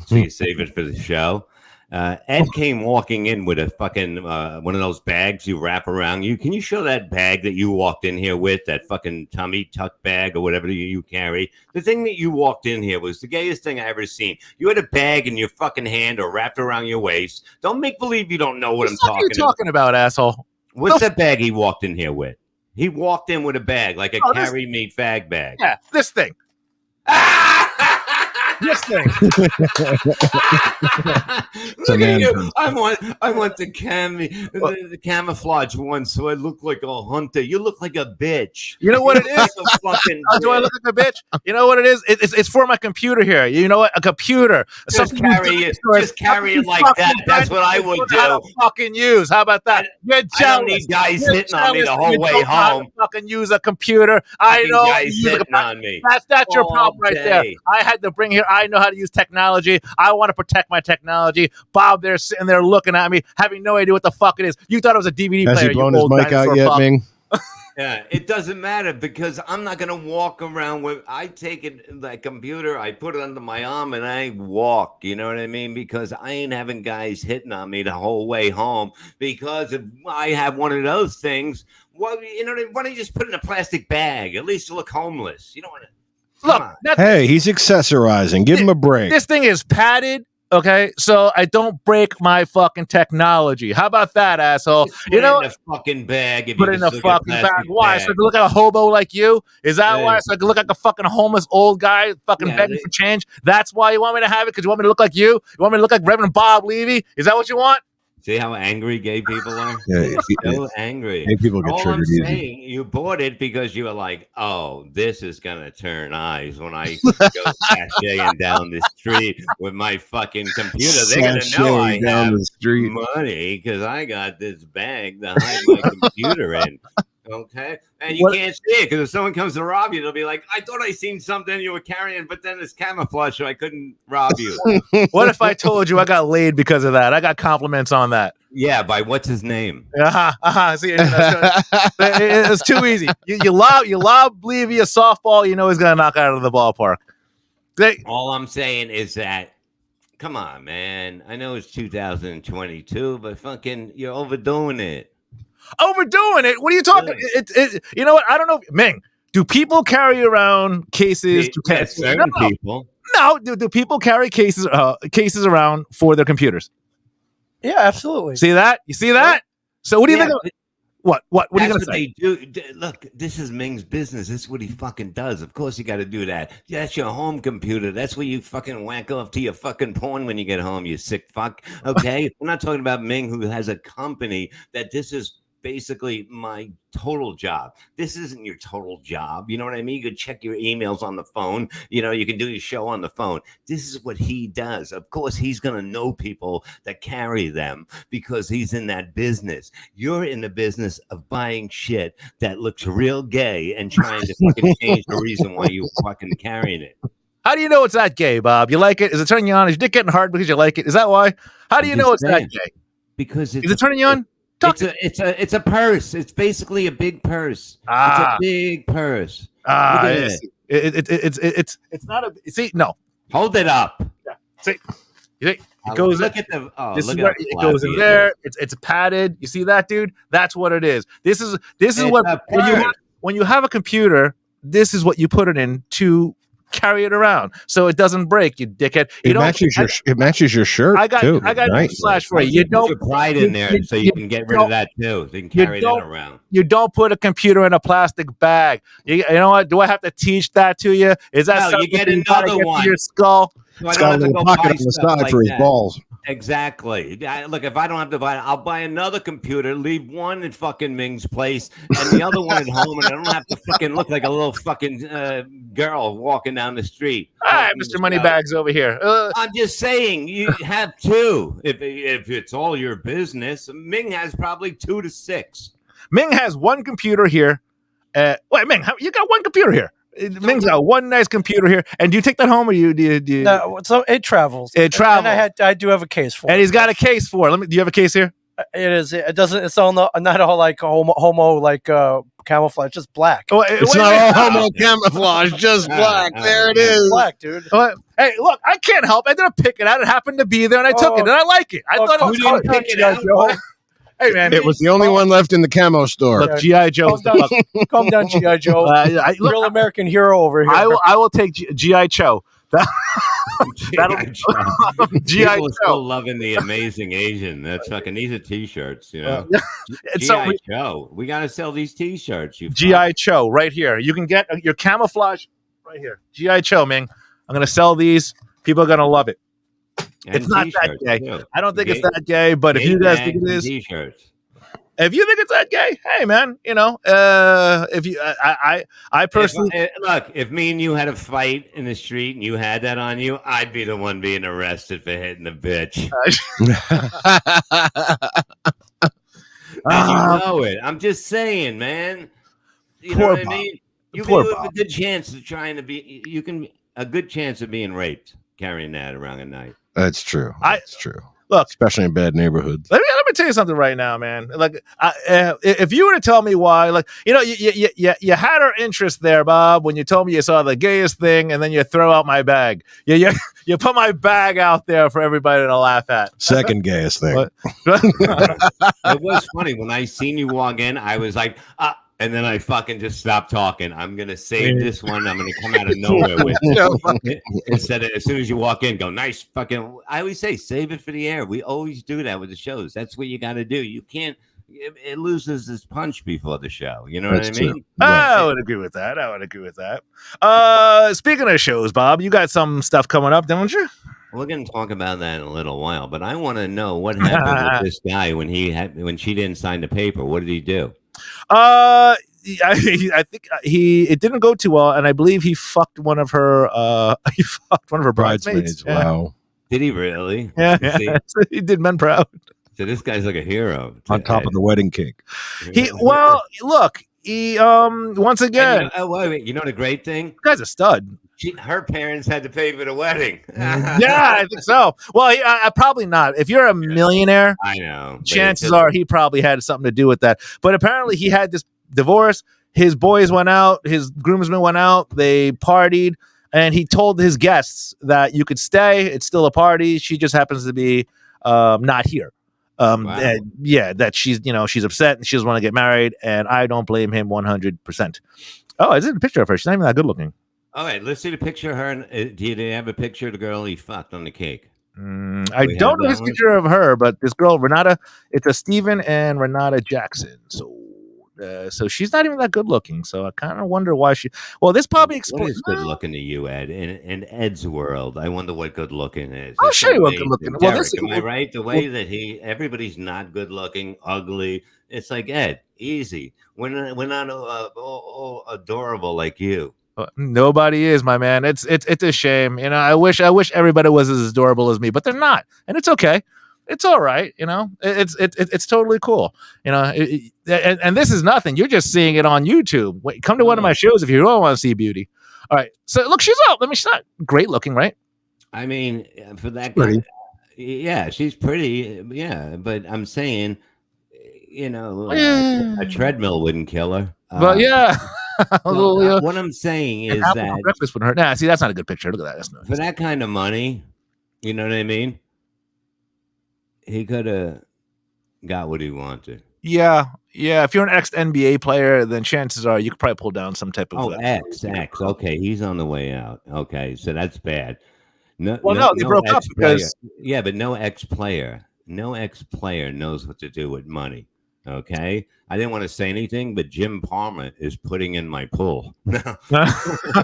so you save it for the show. Ed came walking in with a fucking one of those bags you wrap around you. Can you show that bag that you walked in here with, that fucking tummy tuck bag or whatever you carry? The thing that you walked in here was the gayest thing I ever seen. You had a bag in your fucking hand or wrapped around your waist. Don't make believe you don't know what I'm talking about. What are you talking about, asshole? What's that bag he walked in here with? He walked in with a bag, like a carry me fag bag. Yeah, this thing. This thing. Look at you. I want the camouflage one, so I look like a hunter. You look like a bitch. You know what it is? Do I look like a bitch? You know what it is? It's for my computer here. You know what? A computer. Just carry it like that. That's what I would do. Fucking use. How about that? You're jealous. I don't need guys hitting on me the whole way home. Fucking use a computer. I know. Guys hitting on me. That's your problem right there. I had to bring here. I know how to use technology. I want to protect my technology. Bob, they're sitting there looking at me, having no idea what the fuck it is. You thought it was a DVD player. Has he blown his mic out yet, Ming? Yeah, it doesn't matter because I'm not gonna walk around with. I take it that computer, I put it under my arm, and I walk. You know what I mean? Because I ain't having guys hitting on me the whole way home. Because if I have one of those things, well, you know, why don't you just put it in a plastic bag? At least you look homeless. You don't want to. Look, Hey, he's accessorizing. Give him a break. this thing is padded. Okay, so I don't break my fucking technology. How about that, asshole? You know, in a fucking bag. If put you it in a can still get fucking bag. plastic Why? bag. So I can look at a hobo like you? Is that Yeah. why? So I can look like a fucking homeless old guy fucking Yeah, begging for change? That's why you want me to have it? Because you want me to look like you? You want me to look like Reverend Bob Levy? Is that what you want? See how angry gay people are? Yeah, They're so angry. Gay people get All I'm triggered easy. saying, you bought it because you were like, oh, this is going to turn eyes when I go sashaying down the street with my fucking computer. They're going to know I Sashaying down have the street. money because I got this bag to hide my computer in. Okay, and you can't see it because if someone comes to rob you, they'll be like, "I thought I seen something you were carrying, but then it's camouflage, so I couldn't rob you." What if I told you I got laid because of that? I got compliments on that. Yeah, by what's his name? See, it's too easy. You lob Levy a softball, you know he's gonna knock out of the ballpark. All I'm saying is that, come on, man. I know it's 2022, but fucking, you're overdoing it. Overdoing it? What are you talking? You know what? I don't know. Ming, do people carry around cases? Certain people. No. Do people carry cases around for their computers? Yeah, absolutely. See that? You see that? So what do you think? What are you gonna say? They do. Look, this is Ming's business. This is what he fucking does. Of course, you got to do that. That's your home computer. That's where you fucking whack off to your fucking porn when you get home. You sick fuck. Okay, I'm not talking about Ming, who has a company that this is basically my total job. This isn't your total job. You know what I mean? You could check your emails on the phone. You know, you can do your show on the phone. This is what he does. Of course, he's going to know people that carry them because he's in that business. You're in the business of buying shit that looks real gay and trying to fucking change the reason why you're fucking carrying it. How do you know it's that gay, Bob? You like it? Is it turning you on? Is your dick getting hard because you like it? Is that why? How do you know it's that gay? Because is it turning you on? It's a purse. It's basically a big purse. It's a big purse. It's not a. See, no. Hold it up. Yeah. See, it goes. Look at the. Oh, this look is where it goes in there. It's padded. You see that, dude? That's what it is. This is what when you have a computer. This is what you put it in to carry it around so it doesn't break, you dickhead. It matches your shirt. I got nice. slash for you. You don't put pride in there so you can get rid of that too. So you can carry that around. You don't put a computer in a plastic bag. You know what? Do I have to teach that to you? Is that something you get another one? Your skull? So it's got a little pocket on the side for his balls. Exactly. Look, if I don't have to buy it, I'll buy another computer, leave one in fucking Ming's place and the other one at home, and I don't have to fucking look like a little fucking girl walking down the street. All right, Mr. Moneybags over here. I'm just saying, you have two. If it's all your business, Ming has probably 2 to 6. Ming has one computer here. Wait, Ming, you got one computer here. Ming's got one nice computer here, and do you take that home, or do you? No, so it travels. It travels. And I do have a case for it. And he's got a case for it. Do you have a case here? It is. It doesn't. It's all not all like homo like camouflage. Just black. Oh, it's not all homo camouflage. Just black. There it is. Black, dude. Hey, look, I can't help. I didn't pick it out. It happened to be there, and I took it, and I like it. I thought it was cool. Pick it out. Hey, man. It was the only one left in the camo store. Look, G.I. Joe. Calm down, G.I. Joe. Real American hero over here. I will take G.I. Joe. G.I. People are Joe. still loving the amazing Asian. That's fucking. These are T-shirts, you know. G.I. Joe. We gotta sell these T-shirts. G.I. Joe, right here. You can get your camouflage right here. G.I. Joe, Ming. I'm gonna sell these. People are gonna love it. And it's not that gay. Too. I don't think it's that gay, but if you guys think it is, T-shirts. If you think it's that gay, hey man, you know, if you, I personally look, if me and you had a fight in the street and you had that on you, I'd be the one being arrested for hitting the bitch. You know it. I'm just saying, man. You know what I mean? You have a good chance of trying to be. You can a good chance of being raped carrying that around at night. That's true. That's true. Look, especially in bad neighborhoods. let me tell you something right now, man. Like, if you were to tell me why, like, you know, you had her interest there, Bob, when you told me you saw the gayest thing, and then you throw out my bag. You put my bag out there for everybody to laugh at. Second gayest thing. What? It was funny when I seen you walk in. I was like, and then I fucking just stopped talking. I'm gonna save this one. I'm gonna come out of nowhere with it. Instead of as soon as you walk in, go nice fucking. I always say save it for the air. We always do that with the shows. That's what you got to do. You can't. It loses its punch before the show. You know That's what I mean? true. I would agree with that. Speaking of shows, Bob, you got some stuff coming up, don't you? We're going to talk about that in a little while, but I want to know what happened with this guy when she didn't sign the paper. What did he do? I think it didn't go too well, and I believe he fucked one of her bridesmaids. Yeah. Wow. Did he really? Yeah, See, he did men proud. so this guy's like a hero. On top of the wedding cake. Look, once again, wait, you know the great thing? the guy's a stud. Her parents had to pay for the wedding. Yeah, I think so. Well, probably not. If you're a millionaire, I know. chances are he probably had something to do with that. But apparently he had this divorce. His boys went out. His groomsmen went out. They partied. And he told his guests that you could stay. It's still a party. She just happens to be not here. Wow. That she's upset and she doesn't want to get married. And I don't blame him 100%. Oh, I did a picture of her. She's not even that good looking. All right, let's see the picture of her. And, do you have a picture of the girl he fucked on the cake? I don't know this picture of her, but this girl, Renata, it's a Steven and Renata Jackson. So she's not even that good looking. So I kind of wonder why she. Well, this probably What explains. is good looking to you, Ed? In Ed's world, I wonder what good looking is. I'll It's show you what amazing. good looking. Derek, Well, am I right? The way that everybody's not good looking, ugly. It's like Ed, easy. We're not all adorable like you. Nobody is, my man. It's a shame. You know, I wish everybody was as adorable as me, but they're not, and it's okay. It's all right. You know, it's totally cool. You know, and this is nothing. You're just seeing it on YouTube. Wait, come to one of my shows if you don't want to see beauty. All right. So look, she's out. She's not great looking, right? I mean, for that Pretty. guy, yeah, she's pretty. Yeah, but I'm saying, you know, a treadmill wouldn't kill her. But yeah. What I'm saying is that breakfast with her. Nah, see, that's not a good picture. Look at that. That's not, for that kind of money, you know what I mean? He could have got what he wanted. Yeah. If you're an ex NBA player, then chances are you could probably pull down some type of. X. Okay, he's on the way out. Okay, so that's bad. No, they broke up because but no ex-player knows what to do with money. Okay, I didn't want to say anything, but Jim Palmer is putting in my pool.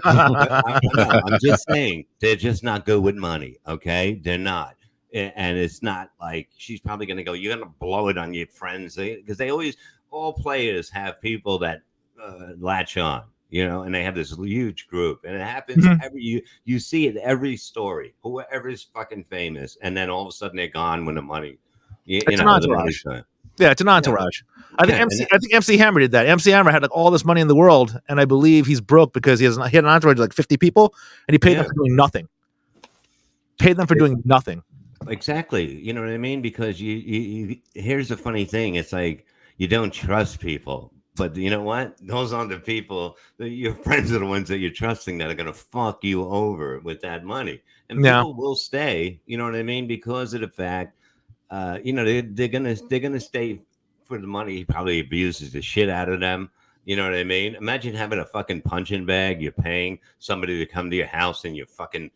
I'm just saying they're just not good with money. Okay, they're not. And it's not like she's probably going to go, you're going to blow it on your friends. Because all players have people that latch on, you know, and they have this huge group. And it happens you see it every story, whoever's fucking famous. And then all of a sudden they're gone when the money, it's an entourage. Yeah, it's an entourage. I think MC Hammer did that. MC Hammer had like all this money in the world. And I believe he's broke because he had an entourage of like 50 people and he paid them for doing nothing. Exactly. You know what I mean? Because you here's the funny thing. It's like you don't trust people. But you know what? Those aren't the people. Your friends are the ones that you're trusting that are going to fuck you over with that money. And people will stay, you know what I mean? Because of the fact, you know, they're gonna stay for the money. He probably abuses the shit out of them. You know what I mean? Imagine having a fucking punching bag. You're paying somebody to come to your house and you fucking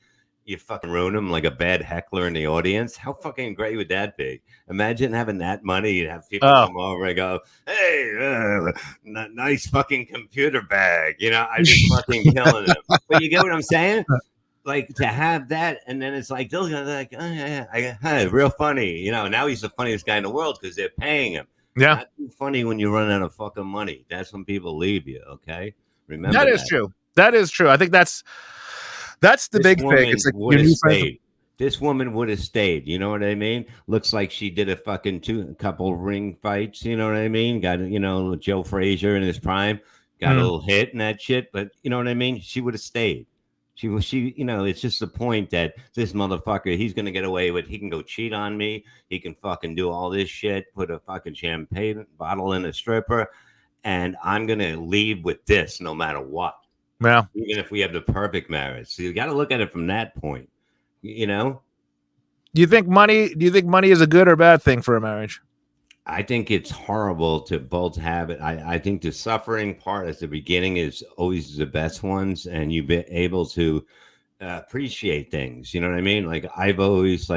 ruin them like a bad heckler in the audience. How fucking great would that be? Imagine having that money. You'd have people come over and go, hey, nice fucking computer bag. You know, I'd be fucking killing them. But you get what I'm saying? Like to have that, and then it's like those guys are like, oh, yeah, real funny. You know, now he's the funniest guy in the world because they're paying him. Yeah, not too funny when you run out of fucking money. That's when people leave you. Okay, remember that is true. That is true. I think that's the big thing. It's like your new friends. This woman would have stayed. You know what I mean? Looks like she did a fucking couple ring fights. You know what I mean? Got, you know, Joe Frazier in his prime. Got a little hit and that shit. But you know what I mean? She would have stayed. She, it's just the point that this motherfucker, he's gonna get away with. He can go cheat on me. He can fucking do all this shit. Put a fucking champagne bottle in a stripper, and I'm gonna leave with this no matter what. Yeah. Even if we have the perfect marriage, so you got to look at it from that point. Do you think money is a good or bad thing for a marriage? I think it's horrible to both have it. I think the suffering part at the beginning is always the best ones, and you be able to appreciate things. You know what I mean? Like I've always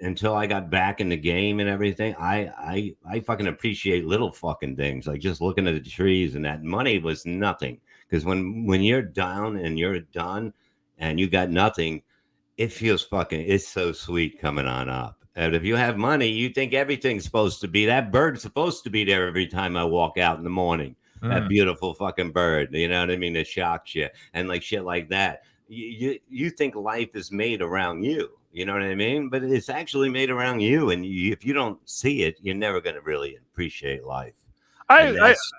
until I got back in the game and everything, I fucking appreciate little fucking things, like just looking at the trees, and that money was nothing. Because when you're down and you're done and you got nothing, it's so sweet coming on up. And if you have money, you think everything's supposed to be, that bird's supposed to be there every time I walk out in the morning. That beautiful fucking bird, you know what I mean? That shocks you and like shit like that. You think life is made around you, you know what I mean? But it's actually made around you, and if you don't see it, you're never going to really appreciate life. That's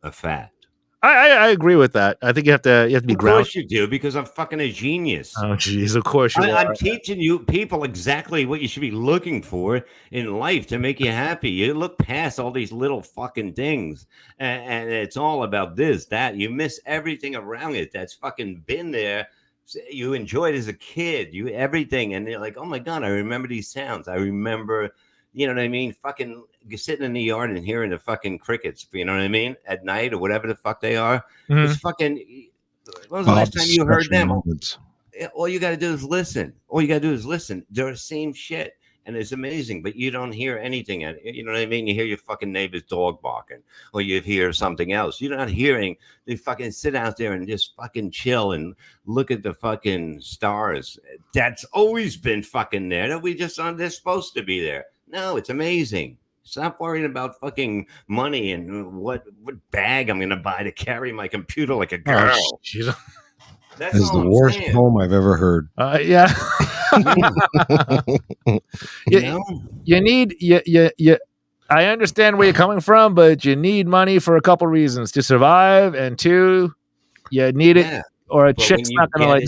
a fact. I agree with that. I think you have to be grounded. Of course you do, because I'm fucking a genius. Oh, jeez, of course you are. I'm teaching you people exactly what you should be looking for in life to make you happy. You look past all these little fucking things, and it's all about this, that. You miss everything around it that's fucking been there. You enjoyed as a kid, everything, and you're like, oh my God, I remember these sounds. I remember, you know what I mean? Fucking sitting in the yard and hearing the fucking crickets, you know what I mean? At night or whatever the fuck they are. It's fucking, when was the last time you heard them? All you got to do is listen. They're the same shit. And it's amazing, but you don't hear anything. You know what I mean? You hear your fucking neighbor's dog barking, or you hear something else. You're not hearing. They fucking sit out there and just fucking chill and look at the fucking stars. That's always been fucking there. They're supposed to be there. No, it's amazing. Stop worrying about fucking money and what bag I'm going to buy to carry my computer like a girl. Oh, that's the worst poem I've ever heard. Yeah. You need. I understand where you're coming from, but you need money for a couple reasons: to survive, and two, you need it, or a chick's not going to like.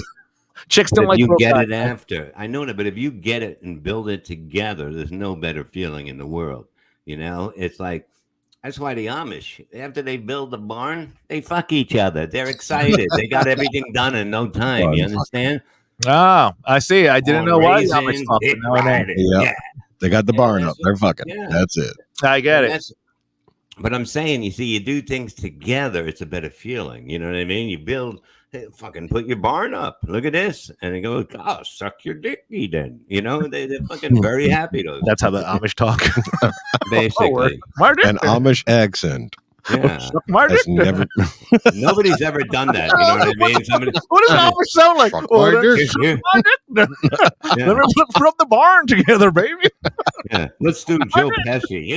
Chicks don't like you get it after. I know that, but if you get it and build it together, there's no better feeling in the world. It's like, that's why the Amish, after they build the barn, they fuck each other. They're excited. They got everything done in no time. You understand? Oh, I see. I didn't know why the Amish fucked. Now I know. Yeah. They got the barn up. They're fucking. Yeah. That's it. I get it. But I'm saying, you see, you do things together, it's a better feeling. You know what I mean? You build, fucking put your barn up. Look at this. And they go, oh, suck your dicky then. They're fucking very happy. That's how the Amish talk. Basically. An Amish accent. Yeah. Never... Nobody's ever done that. You know what I mean? What does Amish sound like? Let me put up the barn together, baby. Yeah. Let's do Joe Pesci.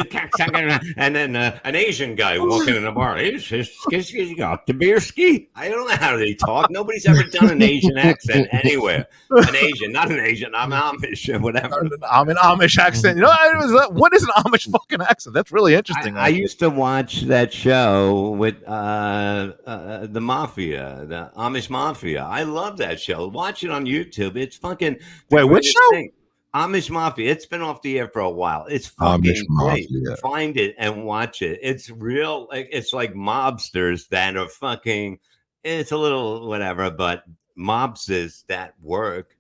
And then an Asian guy walking in a bar. You got the beer ski. I don't know how they talk. Nobody's ever done an Asian accent anywhere. An Asian, not an Asian. I'm Amish, whatever. I'm an Amish accent. What is an Amish fucking accent? That's really interesting. I used to watch that show with the Mafia, the Amish Mafia. I love that show. Watch it on YouTube. It's fucking. Wait, which show? Thing. Amish Mafia. It's been off the air for a while. It's fucking great. Find it and watch it. It's real. It's like mobsters that are fucking. It's a little whatever, but mobsters that work,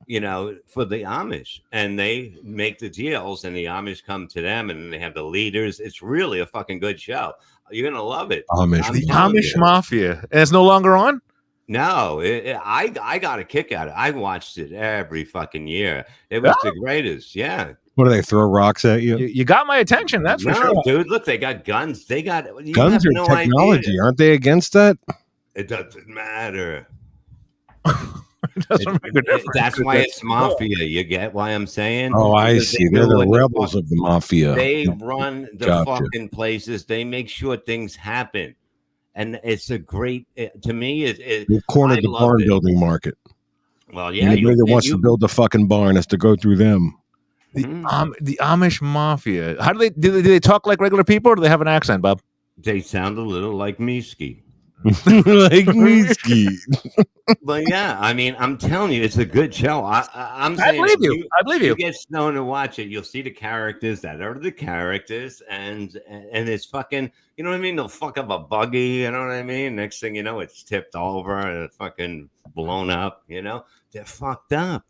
for the Amish, and they make the deals, and the Amish come to them, and they have the leaders. It's really a fucking good show. You're gonna love it. The Amish Mafia, and it's no longer on. No, I got a kick out of it. I watched it every fucking year. It was the greatest. Yeah. What do they throw rocks at you? You got my attention. That's for sure, dude. Look, they got guns. They got guns or technology. Aren't they against that? It doesn't matter. It doesn't make a difference. That's why it's mafia. You get why I'm saying? Oh, I see. They're the rebels of the mafia. They run the fucking places. They make sure things happen. And it's a great, to me, You've cornered the barn building market. Well, yeah. Anybody that wants to build a fucking barn has to go through them. The Amish Mafia. How do they talk like regular people, or do they have an accent, Bob? They sound a little like Miski. like whiskey. But yeah, I mean, I'm telling you, it's a good show. I'm I saying believe if you. I believe you you. get stoned to watch it, you'll see the characters that are the characters, and it's fucking, you know what I mean? They'll fuck up a buggy, you know what I mean? Next thing you know, it's tipped over and it's fucking blown up. You know, they're fucked up.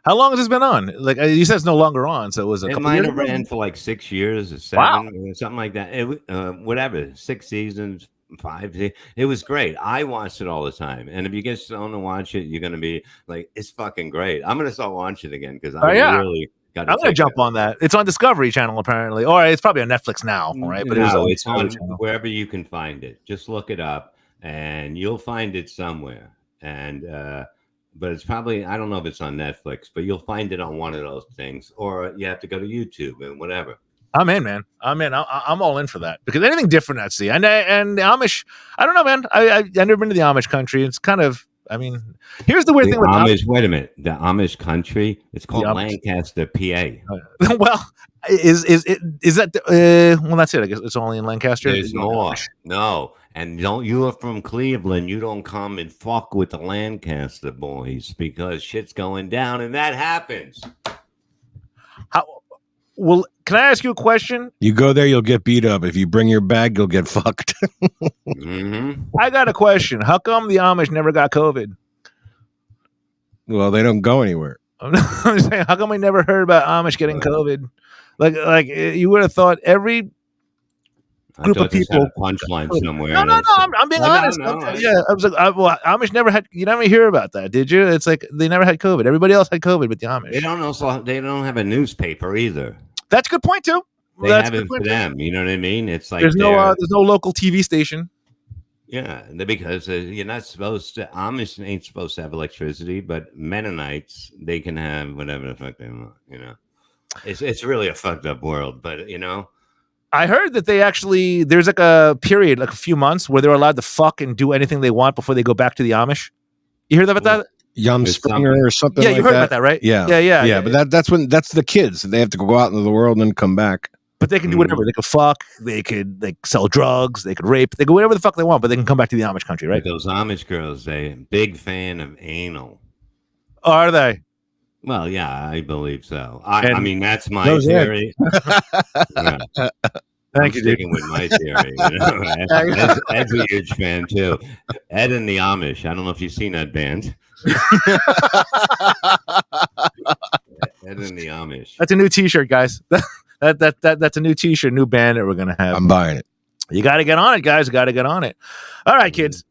How long has this been on? Like you said, it's no longer on, so it was a It couple might years have ago. ran for like 6 years or Wow. 7 or something like that. Whatever, 6 seasons, 5. It was great. I watched it all the time. And if you get stoned to watch it, you're gonna be like, it's fucking great. I'm gonna start watching it again because I Oh yeah, really got to I'm gonna check it jump out. on that. It's on Discovery Channel apparently, or it's probably on Netflix now, right? But it was No, on it's Discovery on Channel. wherever you can find it. Just look it up, and you'll find it somewhere. And but it's probably, I don't know if it's on Netflix, but you'll find it on one of those things, or you have to go to YouTube and whatever. I'm in, man. I'm in. I'm all in for that because anything different I'd see. And the Amish, I don't know, man. I've never been to the Amish country. It's kind of, I mean, here's the weird The thing with Amish, wait a minute, the Amish country, it's called Amish. Lancaster, PA. Well, is that well? That's it. I guess it's only in Lancaster. There's It's only more. Amish. No. And don't, you are from Cleveland. You don't come and fuck with the Lancaster boys because shit's going down, and that happens. How? Well, can I ask you a question? You go there, you'll get beat up. If you bring your bag, you'll get fucked. I got a question. How come the Amish never got COVID? Well, they don't go anywhere. I'm saying, how come we never heard about Amish getting COVID? Like you would have thought every I group thought of this had people. a punchline somewhere. No, I'm being honest. Yeah, I was like, well, Amish never had. You never hear about that, did you? It's like they never had COVID. Everybody else had COVID, but the Amish. They don't have a newspaper either. That's a good point too. They That's have it for them. You know what I mean? It's like there's no local TV station. Yeah, because you're not supposed to. Amish ain't supposed to have electricity, but Mennonites, they can have whatever the fuck they want. You know, it's really a fucked up world. But you know, I heard that they actually there's like a period, like a few months, where they're allowed to fuck and do anything they want before they go back to the Amish. You heard about that? Yum There's Springer or something. Yeah, like you heard that. about that, right? Yeah, yeah. But that's the kids. They have to go out into the world and then come back. But they can do whatever. They could fuck. They could sell drugs. They could rape. They could whatever the fuck they want. But they can come back to the Amish country, right? but those Amish girls, they big fan of anal. Are they? Well, yeah, I believe so. I mean, that's my Those theory. Yeah. Thank you, dude. sticking with my theory. You know? Ed's a huge fan too. Ed and the Amish. I don't know if you've seen that band. Ed and the Amish. That's a new T-shirt, guys. That's a new T-shirt, new band that we're gonna have. I'm buying it. You got to get on it, guys. You got to get on it. All right, kids.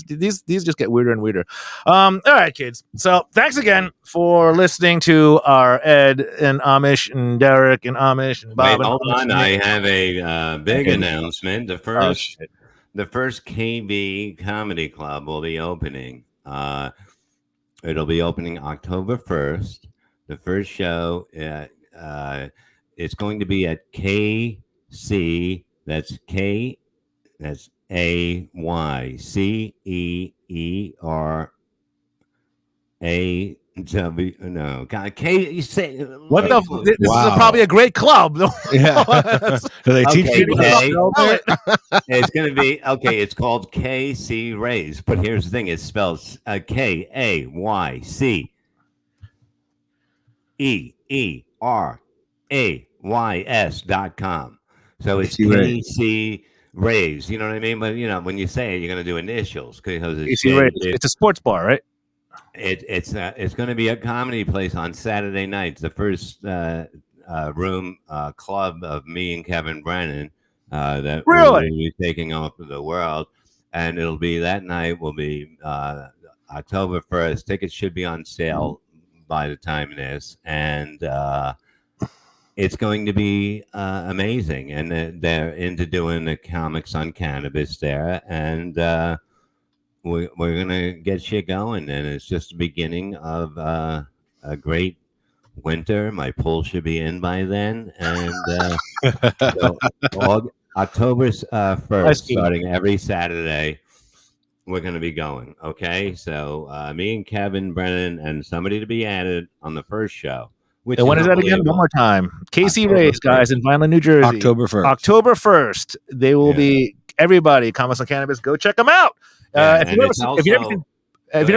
These just get weirder and weirder. All right, kids. So thanks again for listening to our Ed and Amish and Derek and Amish and Bob. Wait, and hold Amish on. and I have a big announcement. The first shit. KB Comedy Club will be opening. It'll be opening October 1st. The first show, it's going to be at KC. That's AYCEERAW. No, God, You say What the? This is probably a great club. Yeah. Do they teach Okay, people Kay. It's going to be okay. It's called KC Rays, but here's the thing: it spells KAYCEERAYS.com. So it's KC Rays. You know what I mean? But you know, when you say it, you're going to do initials because it's a sports bar, right? It's going to be a comedy place on Saturday nights. The first room club of me and Kevin Brennan that will be taking over the world, and it'll be that night. Will be October 1st. Tickets should be on sale by the time it is, and it's going to be amazing. And they're into doing the comics on Cannabis there, and we're gonna get shit going, and it's just the beginning of a great winter. My pool should be in by then, and so October 1st, starting every Saturday, we're gonna be going. Okay, so me and Kevin Brennan and somebody to be added on the first show. And when is that again? One more time. KC Rays, guys, in Vineland, New Jersey. October 1st. October 1st. They will be everybody, Comments on Cannabis, go check them out. If you've never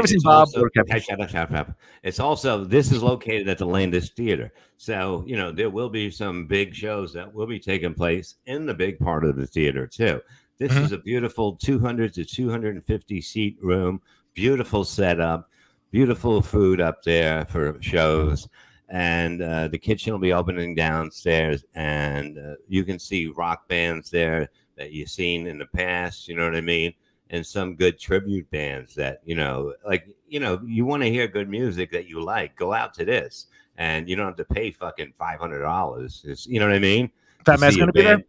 seen Bob, also, shut up. It's also, this is located at the Landis Theater. So, there will be some big shows that will be taking place in the big part of the theater, too. This is a beautiful 200 to 250 seat room, beautiful setup, beautiful food up there for shows. And the kitchen will be opening downstairs. And you can see rock bands there that you've seen in the past. You know what I mean? And some good tribute bands that, you want to hear good music that you like, go out to this. And you don't have to pay fucking $500. You know what I mean? Fat Man's going to be there?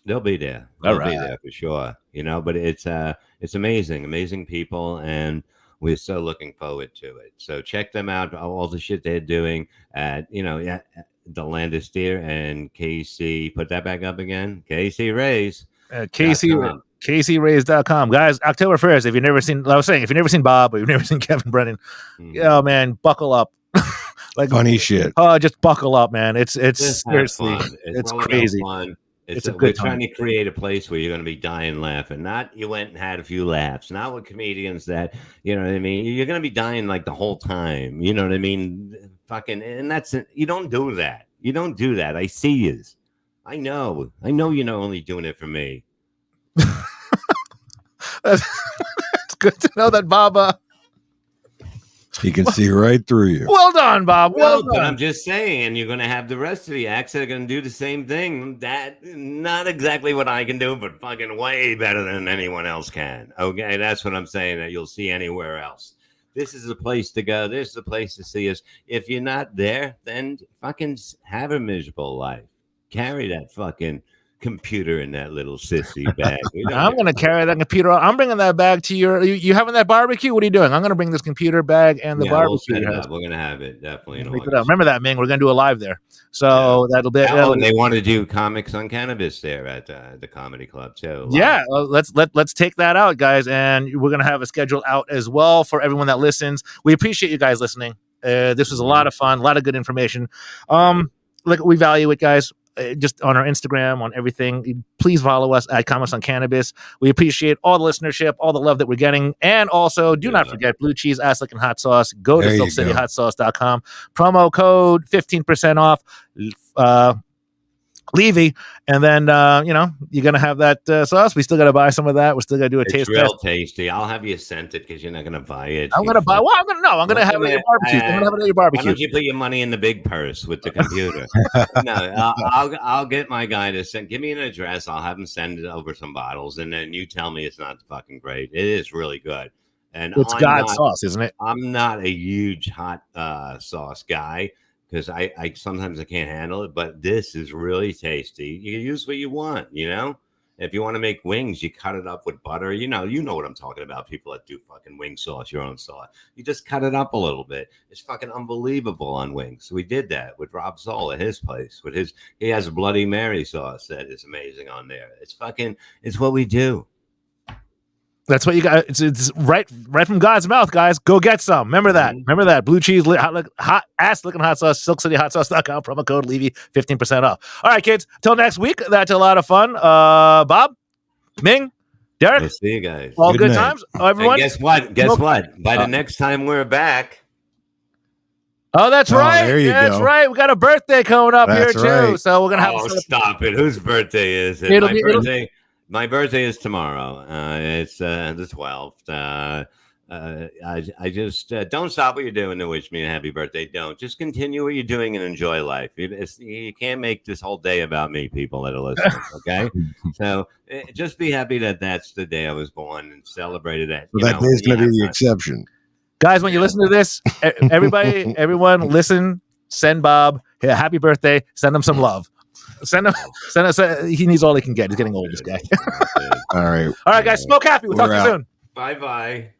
They'll be there. They'll be there for sure. But it's amazing people. And we're so looking forward to it. So check them out, all the shit they're doing at, the Landis Theater and KC. Put that back up again. KC Rays. KCRays.com. Guys, October 1st, if you've never seen Bob or you've never seen Kevin Brennan, oh man, buckle up. Like funny shit. Oh, just buckle up, man. It's seriously, it's crazy. We're trying to create a place where you're going to be dying laughing. Not you went and had a few laughs. Not with comedians that, you know what I mean? You're going to be dying like the whole time. You know what I mean? Fucking, and you don't do that. You don't do that. I see you. I know you're not only doing it for me. It's good to know that Bob. He can see right through you. Well done, Bob. Well done. But I'm just saying, you're going to have the rest of the acts that are going to do the same thing. That not exactly what I can do, but fucking way better than anyone else can. Okay, that's what I'm saying. That you'll see anywhere else. This is the place to go. This is the place to see us. If you're not there, then fucking have a miserable life. Carry that fucking computer in that little sissy bag. I'm going to carry that computer. I'm bringing that bag to you having that barbecue? What are you doing? I'm going to bring this computer bag and the barbecue. We're going to have it definitely. Remember that, Ming. We're going to do a live there. So that'll be. And they want to do Comics on Cannabis there at the Comedy Club too. Yeah, let's take that out, guys, and we're going to have a schedule out as well for everyone that listens. We appreciate you guys listening. This was a lot of fun, a lot of good information. We value it, guys. Just on our Instagram, on everything. Please follow us at Comments on Cannabis. We appreciate all the listenership, all the love that we're getting. And also, do not forget Blue Cheese, Ass Licking Hot Sauce. Go to SilkCityHotSauce.com. Promo code 15% off. Levy, and then you're gonna have that sauce. We still gotta buy some of that. We're still gonna do a taste test. It's real tasty. I'll have you sent it because you're not gonna buy it. I'm gonna buy. Well, I'm gonna have it at your barbecue. I'm gonna have it at your barbecue. Why don't you put your money in the big purse with the computer? No, I'll get my guy to give me an address. I'll have him send it over some bottles, and then you tell me it's not fucking great. It is really good. And it's God's sauce, isn't it? I'm not a huge hot sauce guy. Because I sometimes I can't handle it, but this is really tasty. You can use what you want, If you want to make wings, you cut it up with butter. You know what I'm talking about. People that do fucking wing sauce, your own sauce. You just cut it up a little bit. It's fucking unbelievable on wings. So we did that with Rob Zoll at his place. He has a Bloody Mary sauce that is amazing on there. It's what we do. That's what you got. It's right from God's mouth, guys. Go get some. Remember that. Remember that. Blue Cheese, hot ass licking hot sauce, SilkCityHotSauce.com, promo code Levy, 15% off. All right, kids. Till next week. That's a lot of fun. Bob, Ming, Derek. We'll see you guys. All good times. Everyone. And guess what? By the next time we're back. Oh, that's right. There you go. That's right. We got a birthday coming up here too. So we're gonna have. Oh, stop it! Whose birthday is it? My birthday is tomorrow. It's the 12th. I just don't stop what you're doing to wish me a happy birthday. Don't. Just continue what you're doing and enjoy life. You can't make this whole day about me, people that are listening, okay? So just be happy that that's the day I was born and celebrated it. So that day's going to be the exception. Guys, when you listen to this, everyone listen, send Bob a happy birthday, send him some love. Send us. He needs all he can get. He's getting old, this guy. All right, guys. Smoke happy. We'll talk to you soon. Bye.